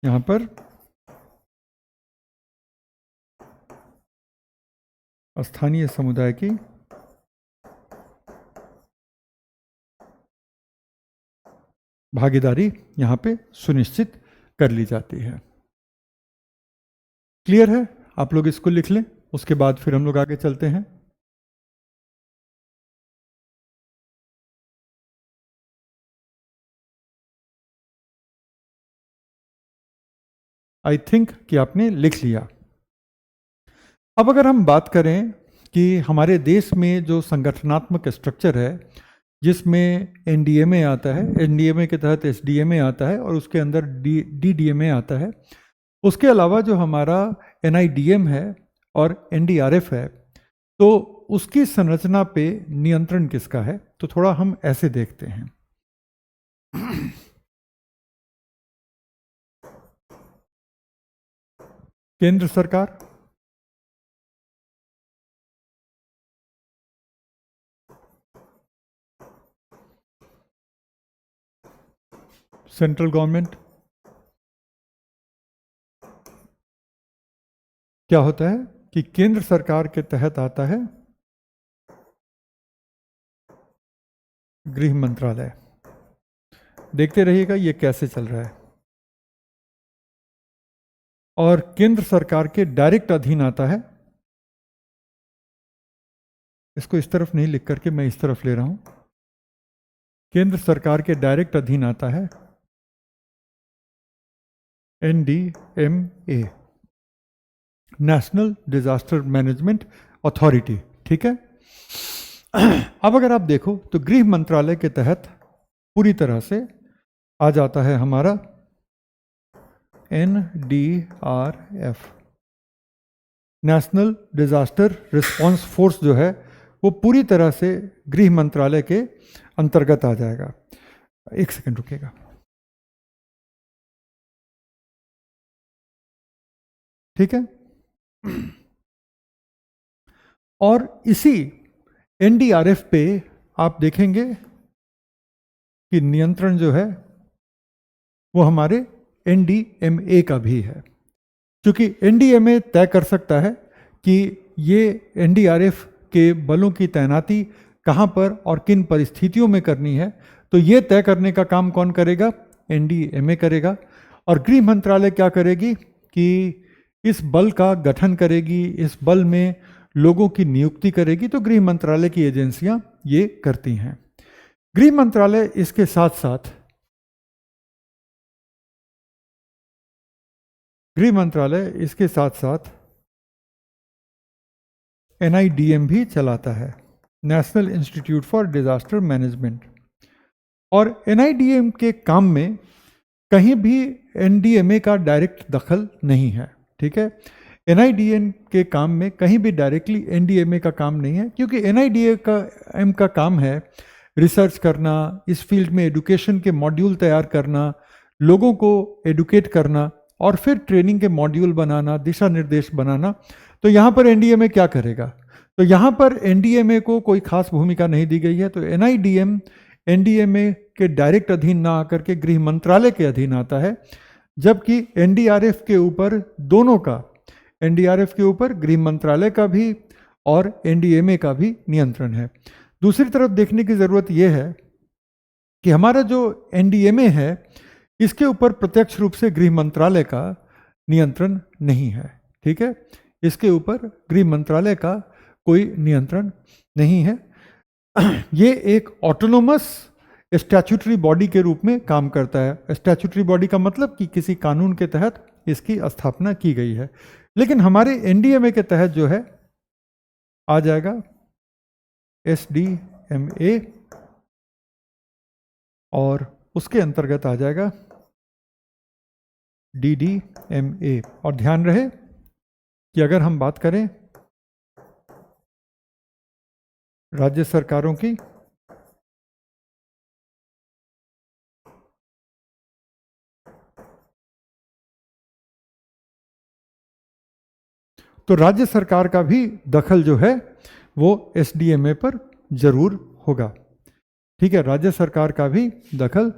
[SPEAKER 1] यहां पर स्थानीय समुदाय की भागीदारी यहां पे सुनिश्चित कर ली जाती है। क्लियर है? आप लोग इसको लिख लें, उसके बाद फिर हम लोग आगे चलते हैं। आई थिंक कि आपने लिख लिया। अब अगर हम बात करें कि हमारे देश में जो संगठनात्मक स्ट्रक्चर है जिसमें एनडीएमए आता है, एनडीएमए के तहत एसडीएमए आता है और उसके अंदर डीडीएमए आता है, उसके अलावा जो हमारा एनआईडीएम है और एनडीआरएफ है, तो उसकी संरचना पे नियंत्रण किसका है? तो थोड़ा हम ऐसे देखते हैं। केंद्र सरकार, सेंट्रल गवर्नमेंट। क्या होता है कि केंद्र सरकार के तहत आता है गृह मंत्रालय। देखते रहिएगा ये कैसे चल रहा है। और केंद्र सरकार के डायरेक्ट अधीन आता है, इसको इस तरफ नहीं लिख करके मैं इस तरफ ले रहा हूं, केंद्र सरकार के डायरेक्ट अधीन आता है NDMA, national disaster management authority. ठीक है। अब अगर आप देखो तो गृह मंत्रालय के तहत पूरी तरह से आ जाता है हमारा NDRF, national disaster response force जो है वो पूरी तरह से गृह मंत्रालय के अंतर्गत आ जाएगा। एक सेकंड रुकिएगा। ठीक है। और इसी NDRF पे आप देखेंगे कि नियंत्रण जो है वो हमारे NDMA का भी है, क्योंकि NDMA तय कर सकता है कि ये NDRF के बलों की तैनाती कहाँ पर और किन परिस्थितियों में करनी है। तो ये तय करने का काम कौन करेगा? एनडीएमए करेगा। और गृह मंत्रालय क्या करेगी कि इस बल का गठन करेगी, इस बल में लोगों की नियुक्ति करेगी। तो गृह मंत्रालय की एजेंसियां ये करती हैं। गृह मंत्रालय इसके साथ साथ एनआईडीएम भी चलाता है, national institute for disaster management. और एनआईडीएम के काम में कहीं भी एनडीएमए का डायरेक्ट दखल नहीं है, ठीक है। एनआईडीएम के काम में कहीं भी डायरेक्टली एनडीएमए का काम नहीं है, क्योंकि एनआईडीएम का काम है रिसर्च करना, इस फील्ड में एडुकेशन के मॉड्यूल तैयार करना, लोगों को एडुकेट करना और फिर ट्रेनिंग के मॉड्यूल बनाना, दिशा निर्देश बनाना। तो यहाँ पर एनडीएमए क्या करेगा? तो यहाँ पर एनडीएमए को कोई खास भूमिका नहीं दी गई है। तो एनआईडीएम एनडीएमए के डायरेक्ट अधीन ना आकर के गृह मंत्रालय के अधीन आता है, जबकि एनडीआरएफ के ऊपर दोनों का, एनडीआरएफ के ऊपर गृह मंत्रालय का भी और एनडीएमए का भी नियंत्रण है। दूसरी तरफ देखने की जरूरत यह है कि हमारा जो एनडीएमए है इसके ऊपर प्रत्यक्ष रूप से गृह मंत्रालय का नियंत्रण नहीं है, ठीक है। इसके ऊपर गृह मंत्रालय का कोई नियंत्रण नहीं है। ये एक ऑटोनोमस स्टैट्यूटरी बॉडी के रूप में काम करता है। स्टैट्यूटरी बॉडी का मतलब कि किसी कानून के तहत इसकी स्थापना की गई है। लेकिन हमारे एनडीएमए के तहत जो है आ जाएगा एसडीएमए, और उसके अंतर्गत आ जाएगा डीडीएमए। और ध्यान रहे कि अगर हम बात करें राज्य सरकारों की, तो राज्य सरकार का भी दखल जो है वो एसडीएमए पर जरूर होगा, ठीक है। राज्य सरकार का भी दखल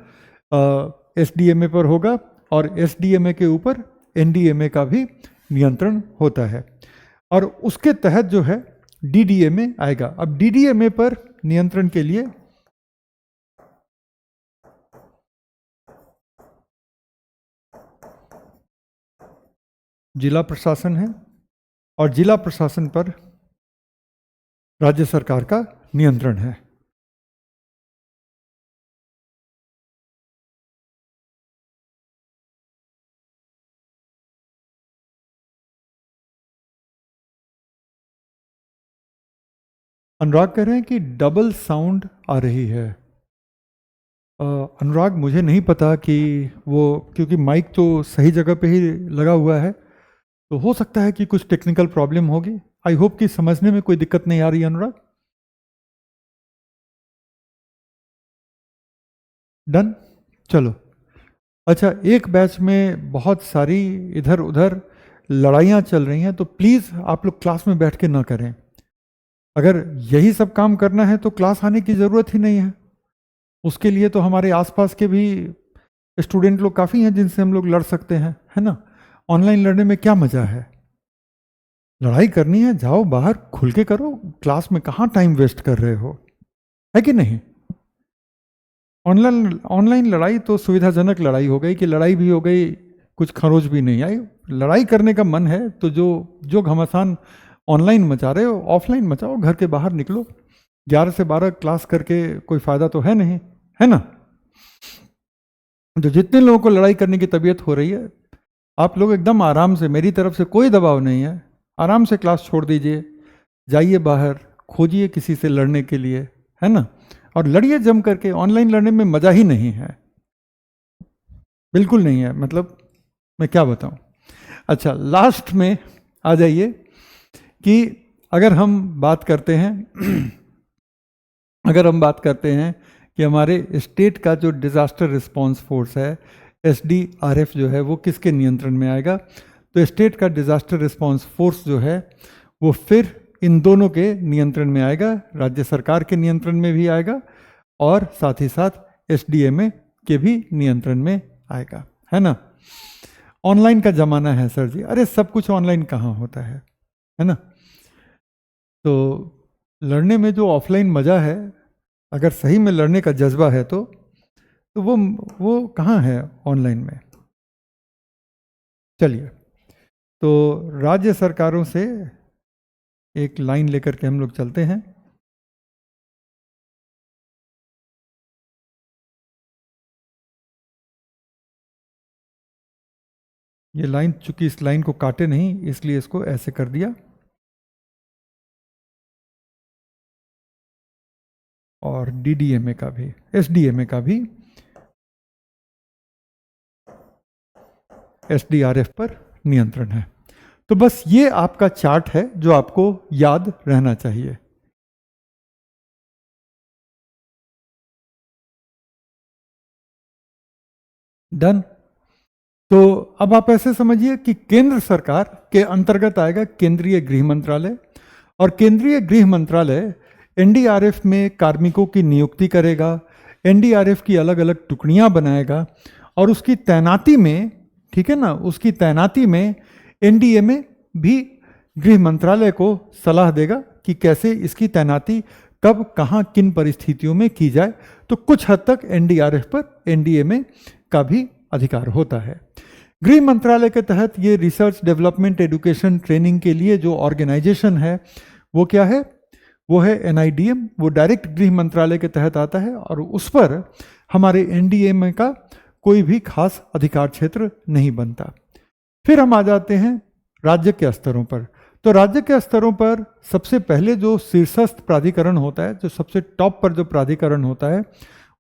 [SPEAKER 1] एसडीएमए पर होगा और एसडीएमए के ऊपर एनडीएमए का भी नियंत्रण होता है। और उसके तहत जो है डीडीएमए आएगा। अब डीडीएमए पर नियंत्रण के लिए जिला प्रशासन है और जिला प्रशासन पर राज्य सरकार का नियंत्रण है। अनुराग कह रहे हैं कि डबल साउंड आ रही है। अनुराग मुझे नहीं पता कि वो, क्योंकि माइक तो सही जगह पे ही लगा हुआ है, तो हो सकता है कि कुछ टेक्निकल प्रॉब्लम होगी। आई होप कि समझने में कोई दिक्कत नहीं आ रही है अनुराग। डन, चलो। अच्छा, एक बैच में बहुत सारी इधर उधर लड़ाइयाँ चल रही हैं, तो प्लीज़ आप लोग क्लास में बैठ के ना करें। अगर यही सब काम करना है तो क्लास आने की ज़रूरत ही नहीं है। उसके लिए तो हमारे आसपास के भी स्टूडेंट लोग काफ़ी हैं जिनसे हम लोग लड़ सकते हैं, है ना। ऑनलाइन लड़ने में क्या मज़ा है? लड़ाई करनी है जाओ बाहर खुल के करो, क्लास में कहाँ टाइम वेस्ट कर रहे हो, है कि नहीं। ऑनलाइन लड़ाई तो सुविधाजनक लड़ाई हो गई कि लड़ाई भी हो गई, कुछ खरोच भी नहीं आई। लड़ाई करने का मन है तो जो घमासान ऑनलाइन मचा रहे हो ऑफलाइन मचाओ, घर के बाहर निकलो। 11 से 12 क्लास करके कोई फायदा तो है नहीं, है ना। तो जितने लोगों को लड़ाई करने की तबीयत हो रही है, आप लोग एकदम आराम से, मेरी तरफ से कोई दबाव नहीं है, आराम से क्लास छोड़ दीजिए, जाइए बाहर, खोजिए किसी से लड़ने के लिए, है ना। और लड़िए जम करके। ऑनलाइन लड़ने में मज़ा ही नहीं है, बिल्कुल नहीं है। मतलब मैं क्या बताऊं। अच्छा, लास्ट में आ जाइए कि अगर हम बात करते हैं कि हमारे स्टेट का जो डिज़ास्टर रिस्पांस फोर्स है एसडीआरएफ जो है वो किसके नियंत्रण में आएगा। तो स्टेट का डिज़ास्टर रिस्पांस फोर्स जो है वो फिर इन दोनों के नियंत्रण में आएगा, राज्य सरकार के नियंत्रण में भी आएगा और साथ ही साथ एसडीएमए के भी नियंत्रण में आएगा, है ना। ऑनलाइन का ज़माना है सर जी, अरे सब कुछ ऑनलाइन कहाँ होता है ना। तो लड़ने में जो ऑफलाइन मज़ा है, अगर सही में लड़ने का जज्बा है तो तो वो कहाँ है ऑनलाइन में? चलिए, तो राज्य सरकारों से एक लाइन लेकर के हम लोग चलते हैं। ये लाइन, चूंकि इस लाइन को काटे नहीं इसलिए इसको ऐसे कर दिया, और डीडीएमए का भी, एसडीएमए का भी एसडीआरएफ पर नियंत्रण है। तो बस ये आपका चार्ट है जो आपको याद रहना चाहिए। डन। तो अब आप ऐसे समझिए कि केंद्र सरकार के अंतर्गत आएगा केंद्रीय गृह मंत्रालय, और केंद्रीय गृह मंत्रालय एनडीआरएफ में कार्मिकों की नियुक्ति करेगा, एनडीआरएफ की अलग अलग टुकड़ियां बनाएगा, और उसकी तैनाती में, ठीक है ना, उसकी तैनाती में एनडीएमए भी गृह मंत्रालय को सलाह देगा कि कैसे इसकी तैनाती कब, कहां, किन परिस्थितियों में की जाए। तो कुछ हद तक एनडीआरएफ पर एनडीएमए का भी अधिकार होता है। गृह मंत्रालय के तहत ये रिसर्च, डेवलपमेंट, एजुकेशन, ट्रेनिंग के लिए जो ऑर्गेनाइजेशन है वो क्या है? वो है एनआईडीएम। वो डायरेक्ट गृह मंत्रालय के तहत आता है और उस पर हमारे एनडीएमए का कोई भी खास अधिकार क्षेत्र नहीं बनता। फिर हम आ जाते हैं राज्य के स्तरों पर। तो राज्य के स्तरों पर सबसे पहले जो शीर्षस्थ प्राधिकरण होता है, जो सबसे टॉप पर जो प्राधिकरण होता है,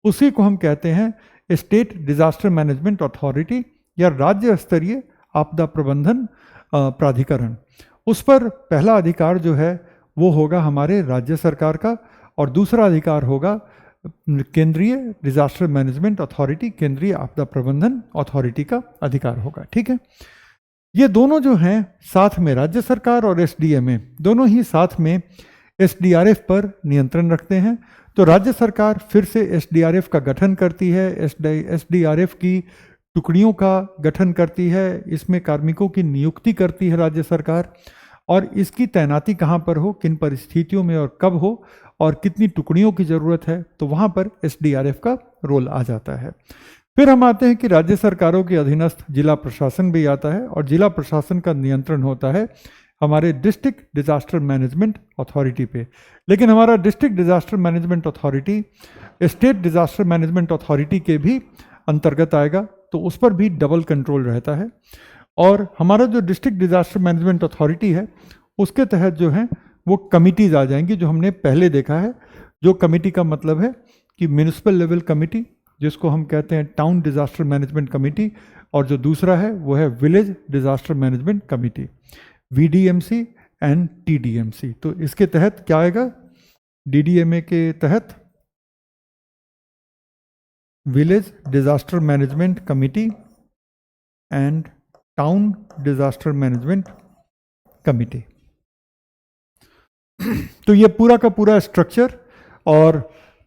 [SPEAKER 1] उसी को हम कहते हैं स्टेट डिजास्टर मैनेजमेंट अथॉरिटी या राज्य स्तरीय आपदा प्रबंधन प्राधिकरण। उस पर पहला अधिकार जो है वो होगा हमारे राज्य सरकार का, और दूसरा अधिकार होगा केंद्रीय डिजास्टर मैनेजमेंट अथॉरिटी, केंद्रीय आपदा प्रबंधन अथॉरिटी का अधिकार होगा। ठीक है, ये दोनों जो हैं साथ में, राज्य सरकार और एसडीएमए दोनों ही साथ में एसडीआरएफ पर नियंत्रण रखते हैं। तो राज्य सरकार फिर से एसडीआरएफ का गठन करती है, एसडीआरएफ की टुकड़ियों का गठन करती है, इसमें कार्मिकों की नियुक्ति करती है राज्य सरकार, और इसकी तैनाती कहाँ पर हो, किन परिस्थितियों में और कब हो, और कितनी टुकड़ियों की ज़रूरत है, तो वहाँ पर एसडीआरएफ का रोल आ जाता है। फिर हम आते हैं कि राज्य सरकारों के अधीनस्थ जिला प्रशासन भी आता है, और जिला प्रशासन का नियंत्रण होता है हमारे डिस्ट्रिक्ट डिजास्टर मैनेजमेंट अथॉरिटी पे। लेकिन हमारा district disaster management authority state disaster management authority के भी अंतर्गत आएगा, तो उस पर भी डबल कंट्रोल रहता है। और हमारा जो डिस्ट्रिक्ट डिजास्टर मैनेजमेंट अथॉरिटी है उसके तहत जो है वो कमिटीज़ आ जाएंगी, जो हमने पहले देखा है। जो कमिटी का मतलब है कि म्यूनिसिपल लेवल कमिटी, जिसको हम कहते हैं टाउन डिजास्टर मैनेजमेंट कमिटी, और जो दूसरा है वो है village disaster management committee, VDMC and TDMC. तो इसके तहत क्या आएगा? डीडीएमए के तहत village disaster management committee and town disaster management committee. तो ये पूरा का पूरा स्ट्रक्चर और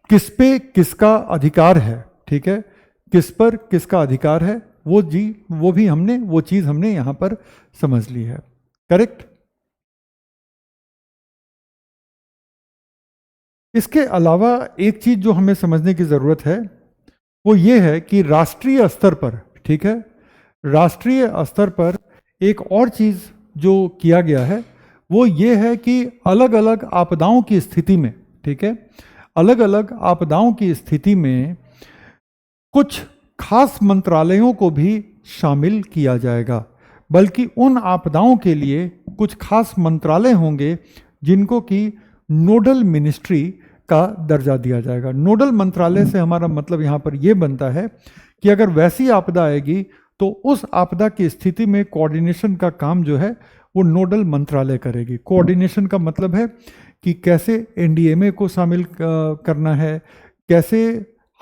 [SPEAKER 1] किस पे किसका अधिकार है, ठीक है, किस पर किसका अधिकार है, वो चीज हमने यहां पर समझ ली है। करेक्ट। इसके अलावा एक चीज जो हमें समझने की जरूरत है वो ये है कि राष्ट्रीय स्तर पर, ठीक है, राष्ट्रीय स्तर पर एक और चीज जो किया गया है वो ये है कि अलग अलग आपदाओं की स्थिति में, ठीक है, अलग अलग आपदाओं की स्थिति में कुछ खास मंत्रालयों को भी शामिल किया जाएगा। बल्कि उन आपदाओं के लिए कुछ खास मंत्रालय होंगे जिनको कि नोडल मिनिस्ट्री का दर्जा दिया जाएगा। नोडल मंत्रालय से हमारा मतलब यहाँ पर यह बनता है कि अगर वैसी आपदा आएगी तो उस आपदा की स्थिति में कोऑर्डिनेशन का काम जो है वो नोडल मंत्रालय करेगी। कोऑर्डिनेशन का मतलब है कि कैसे एनडीएमए को शामिल करना है, कैसे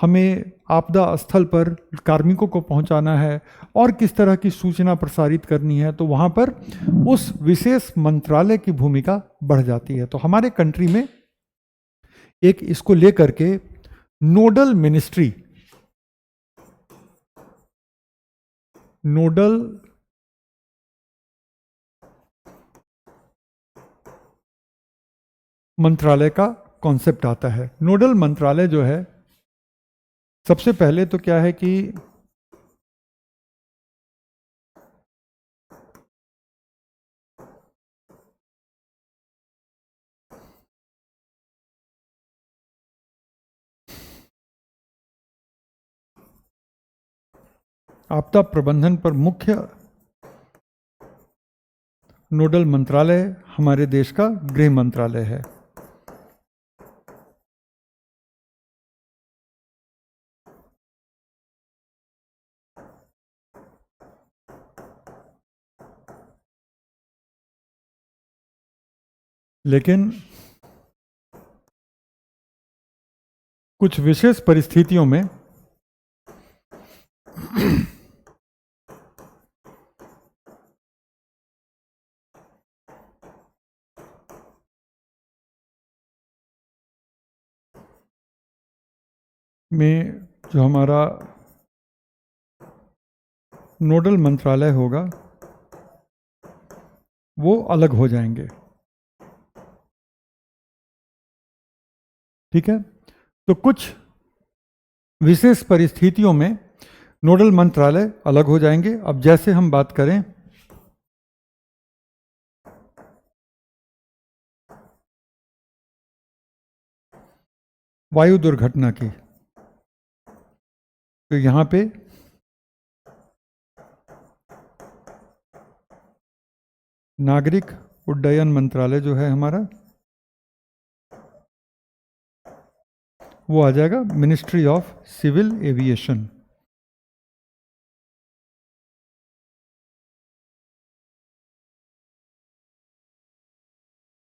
[SPEAKER 1] हमें आपदा स्थल पर कार्मिकों को पहुंचाना है, और किस तरह की सूचना प्रसारित करनी है। तो वहाँ पर उस विशेष मंत्रालय की भूमिका बढ़ जाती है। तो हमारे कंट्री में एक इसको लेकर के नोडल मिनिस्ट्री, नोडल मंत्रालय का कॉन्सेप्ट आता है। नोडल मंत्रालय जो है सबसे पहले तो क्या है कि आपदा प्रबंधन पर मुख्य नोडल मंत्रालय हमारे देश का गृह मंत्रालय है। लेकिन कुछ विशेष परिस्थितियों में में जो हमारा नोडल मंत्रालय होगा वो अलग हो जाएंगे। ठीक है, तो कुछ विशेष परिस्थितियों में नोडल मंत्रालय अलग हो जाएंगे। अब जैसे हम बात करें वायु दुर्घटना की, तो यहां पे नागरिक उड्डयन मंत्रालय जो है हमारा, वो आ जाएगा मिनिस्ट्री ऑफ सिविल एविएशन।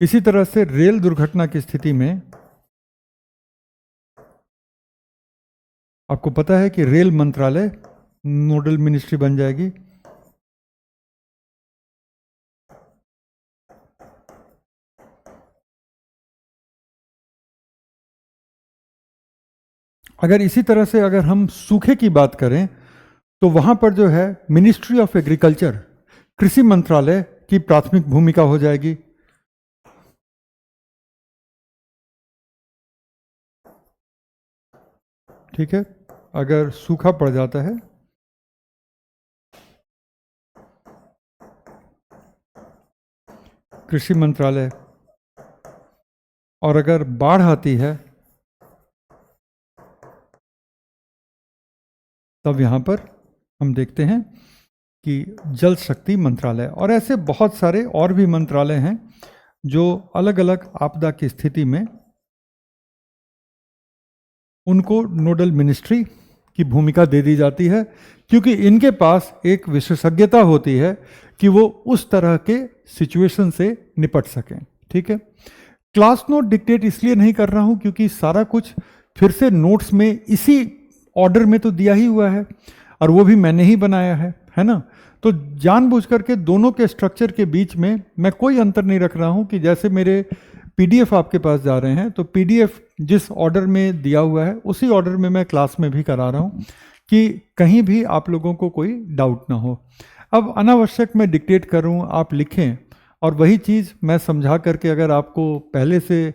[SPEAKER 1] इसी तरह से रेल दुर्घटना की स्थिति में आपको पता है कि रेल मंत्रालय नोडल मिनिस्ट्री बन जाएगी। अगर इसी तरह से अगर हम सूखे की बात करें तो वहां पर जो है मिनिस्ट्री ऑफ एग्रीकल्चर, कृषि मंत्रालय की प्राथमिक भूमिका हो जाएगी। ठीक है, अगर सूखा पड़ जाता है कृषि मंत्रालय, और अगर बाढ़ आती है तब यहां पर हम देखते हैं कि जल शक्ति मंत्रालय, और ऐसे बहुत सारे और भी मंत्रालय हैं जो अलग अलग आपदा की स्थिति में उनको नोडल मिनिस्ट्री की भूमिका दे दी जाती है, क्योंकि इनके पास एक विशेषज्ञता होती है कि वो उस तरह के सिचुएशन से निपट सकें। ठीक है, क्लास नोट डिक्टेट इसलिए नहीं कर रहा हूं क्योंकि सारा कुछ फिर से नोट्स में इसी ऑर्डर में तो दिया ही हुआ है, और वो भी मैंने ही बनाया है ना। तो जानबूझ करके दोनों के स्ट्रक्चर के बीच में मैं कोई अंतर नहीं रख रहा हूं कि जैसे मेरे पीडीएफ आपके पास जा रहे हैं तो पीडीएफ जिस ऑर्डर में दिया हुआ है उसी ऑर्डर में मैं क्लास में भी करा रहा हूं कि कहीं भी आप लोगों को कोई डाउट ना हो। अब अनावश्यक मैं डिक्टेट करूं, आप लिखें, और वही चीज़ मैं समझा करके अगर आपको पहले से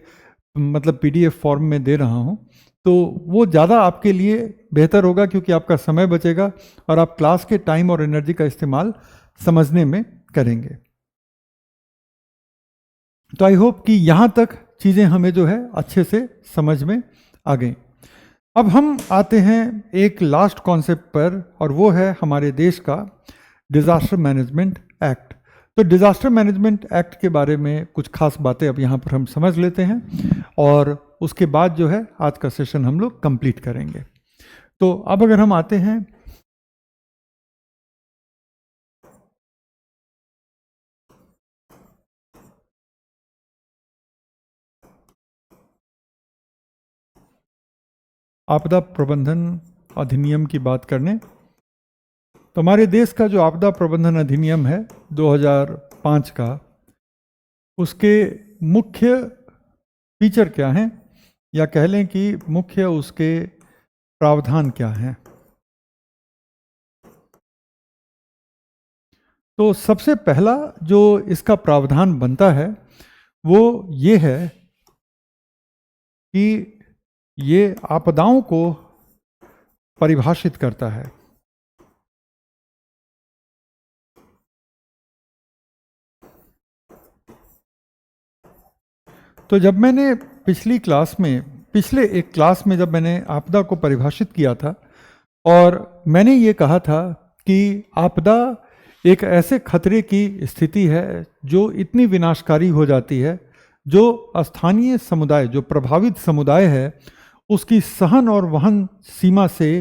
[SPEAKER 1] मतलब पीडीएफ फॉर्म में दे रहा हूं तो वो ज़्यादा आपके लिए बेहतर होगा, क्योंकि आपका समय बचेगा और आप क्लास के टाइम और एनर्जी का इस्तेमाल समझने में करेंगे। तो आई होप कि यहाँ तक चीज़ें हमें जो है अच्छे से समझ में आ गई। अब हम आते हैं एक लास्ट कॉन्सेप्ट पर, और वो है हमारे देश का डिज़ास्टर मैनेजमेंट एक्ट। तो डिज़ास्टर मैनेजमेंट एक्ट के बारे में कुछ खास बातें अब यहाँ पर हम समझ लेते हैं, और उसके बाद जो है आज का सेशन हम लोग कंप्लीट करेंगे। तो अब अगर हम आते हैं आपदा प्रबंधन अधिनियम की बात करने, तो हमारे देश का जो आपदा प्रबंधन अधिनियम है 2005 का, उसके मुख्य फीचर क्या हैं, या कह लें कि मुख्य उसके प्रावधान क्या हैं। तो सबसे पहला जो इसका प्रावधान बनता है वो ये है कि ये आपदाओं को परिभाषित करता है। तो जब मैंने पिछले एक क्लास में जब मैंने आपदा को परिभाषित किया था और मैंने ये कहा था कि आपदा एक ऐसे खतरे की स्थिति है जो इतनी विनाशकारी हो जाती है, जो स्थानीय समुदाय, जो प्रभावित समुदाय है, उसकी सहन और वहन सीमा से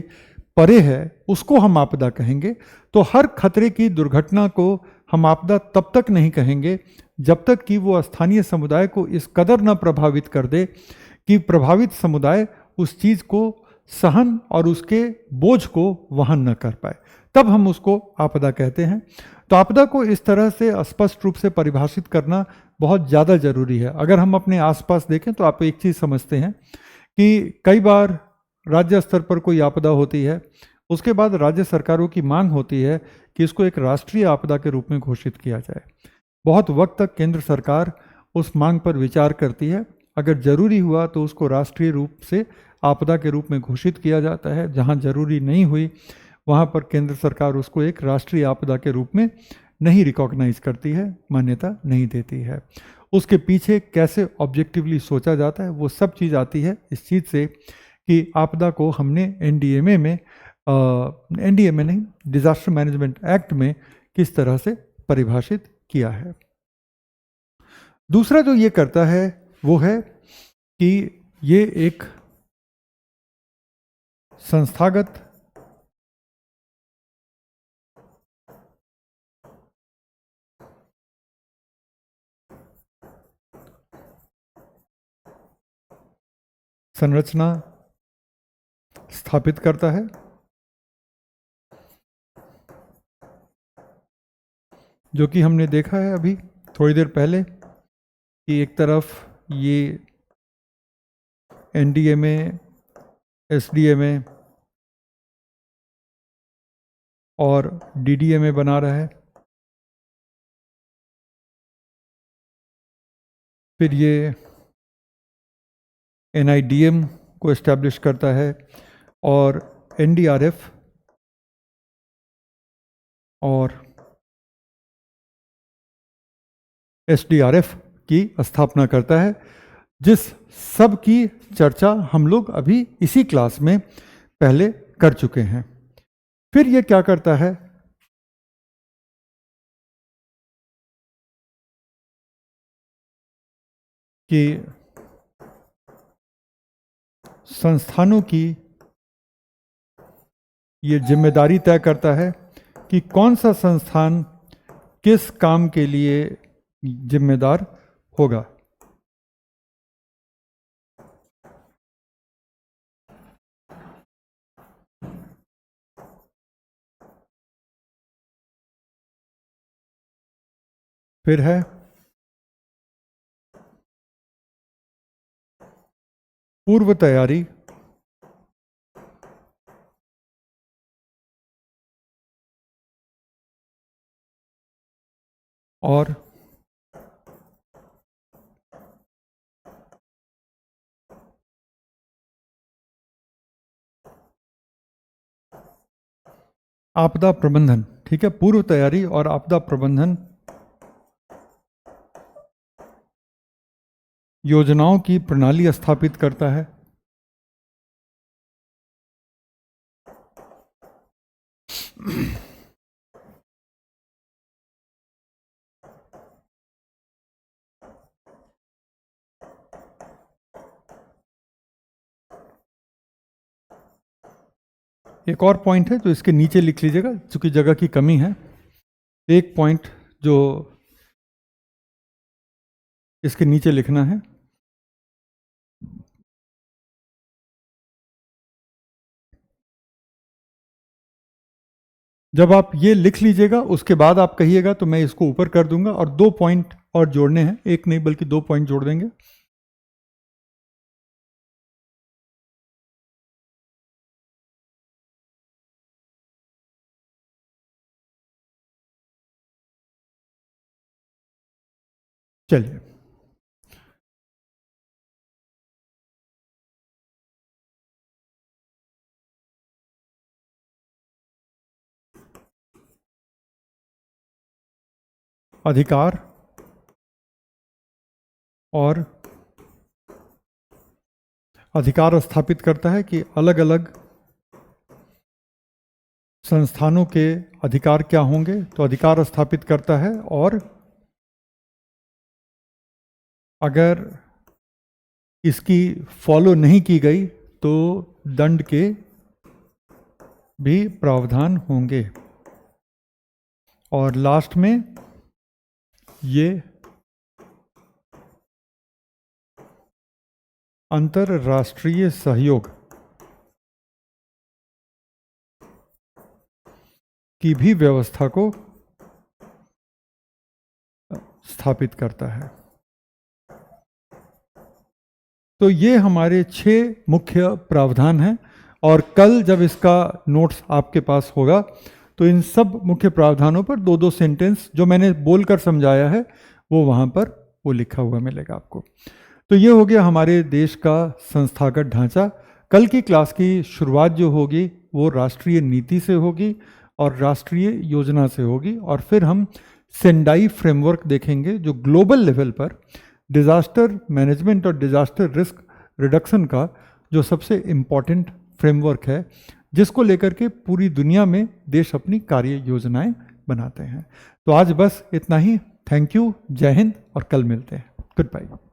[SPEAKER 1] परे है, उसको हम आपदा कहेंगे। तो हर खतरे की दुर्घटना को हम आपदा तब तक नहीं कहेंगे जब तक कि वो स्थानीय समुदाय को इस कदर न प्रभावित कर दे कि प्रभावित समुदाय उस चीज को सहन और उसके बोझ को वहन न कर पाए, तब हम उसको आपदा कहते हैं। तो आपदा को इस तरह से स्पष्ट रूप से परिभाषित करना बहुत ज़्यादा जरूरी है। अगर हम अपने आसपास देखें तो आप एक चीज़ समझते हैं कि कई बार राज्य स्तर पर कोई आपदा होती है, उसके बाद राज्य सरकारों की मांग होती है कि इसको एक राष्ट्रीय आपदा के रूप में घोषित किया जाए। बहुत वक्त तक केंद्र सरकार उस मांग पर विचार करती है, अगर जरूरी हुआ तो उसको राष्ट्रीय रूप से आपदा के रूप में घोषित किया जाता है। जहां जरूरी नहीं हुई वहां पर केंद्र सरकार उसको एक राष्ट्रीय आपदा के रूप में नहीं रिकॉग्नाइज करती है, मान्यता नहीं देती है। उसके पीछे कैसे ऑब्जेक्टिवली सोचा जाता है वो सब चीज़ आती है इस चीज़ से कि आपदा को हमने एनडीएमए नहीं, डिजास्टर मैनेजमेंट एक्ट में किस तरह से परिभाषित किया है। दूसरा जो ये करता है वो है कि ये एक संस्थागत संरचना स्थापित करता है, जो कि हमने देखा है अभी थोड़ी देर पहले कि एक तरफ ये एनडीएमए, एसडीएमए और डीडीएमए बना रहा है, फिर ये एनआईडीएम को एस्टैब्लिश करता है और एनडीआरएफ और एसडीआरएफ की स्थापना करता है, जिस सब की चर्चा हम लोग अभी इसी क्लास में पहले कर चुके हैं। फिर ये क्या करता है कि संस्थानों की ये जिम्मेदारी तय करता है कि कौन सा संस्थान किस काम के लिए जिम्मेदार होगा। फिर है पूर्व तैयारी और आपदा प्रबंधन। ठीक है, पूर्व तैयारी और आपदा प्रबंधन योजनाओं की प्रणाली स्थापित करता है। एक और पॉइंट है जो इसके नीचे लिख लीजिएगा, चूंकि जगह की कमी है। एक पॉइंट जो इसके नीचे लिखना है, जब आप ये लिख लीजिएगा उसके बाद आप कहिएगा तो मैं इसको ऊपर कर दूंगा और 2 पॉइंट और जोड़ने हैं, एक नहीं बल्कि 2 पॉइंट जोड़ देंगे। चलिए, अधिकार और अधिकार स्थापित करता है कि अलग अलग संस्थानों के अधिकार क्या होंगे, तो अधिकार स्थापित करता है और अगर इसकी फॉलो नहीं की गई तो दंड के भी प्रावधान होंगे। और लास्ट में ये अंतरराष्ट्रीय सहयोग की भी व्यवस्था को स्थापित करता है। तो ये हमारे 6 मुख्य प्रावधान हैं और कल जब इसका नोट्स आपके पास होगा तो इन सब मुख्य प्रावधानों पर 2-2 सेंटेंस जो मैंने बोलकर समझाया है वो वहाँ पर वो लिखा हुआ मिलेगा आपको। तो ये हो गया हमारे देश का संस्थागत ढांचा। कल की क्लास की शुरुआत जो होगी वो राष्ट्रीय नीति से होगी और राष्ट्रीय योजना से होगी और फिर हम सेंडाई फ्रेमवर्क देखेंगे जो ग्लोबल लेवल पर डिज़ास्टर मैनेजमेंट और डिज़ास्टर रिस्क रिडक्शन का जो सबसे इम्पॉर्टेंट फ्रेमवर्क है जिसको लेकर के पूरी दुनिया में देश अपनी कार्य योजनाएं बनाते हैं। तो आज बस इतना ही। थैंक यू, जय हिंद और कल मिलते हैं। Good bye.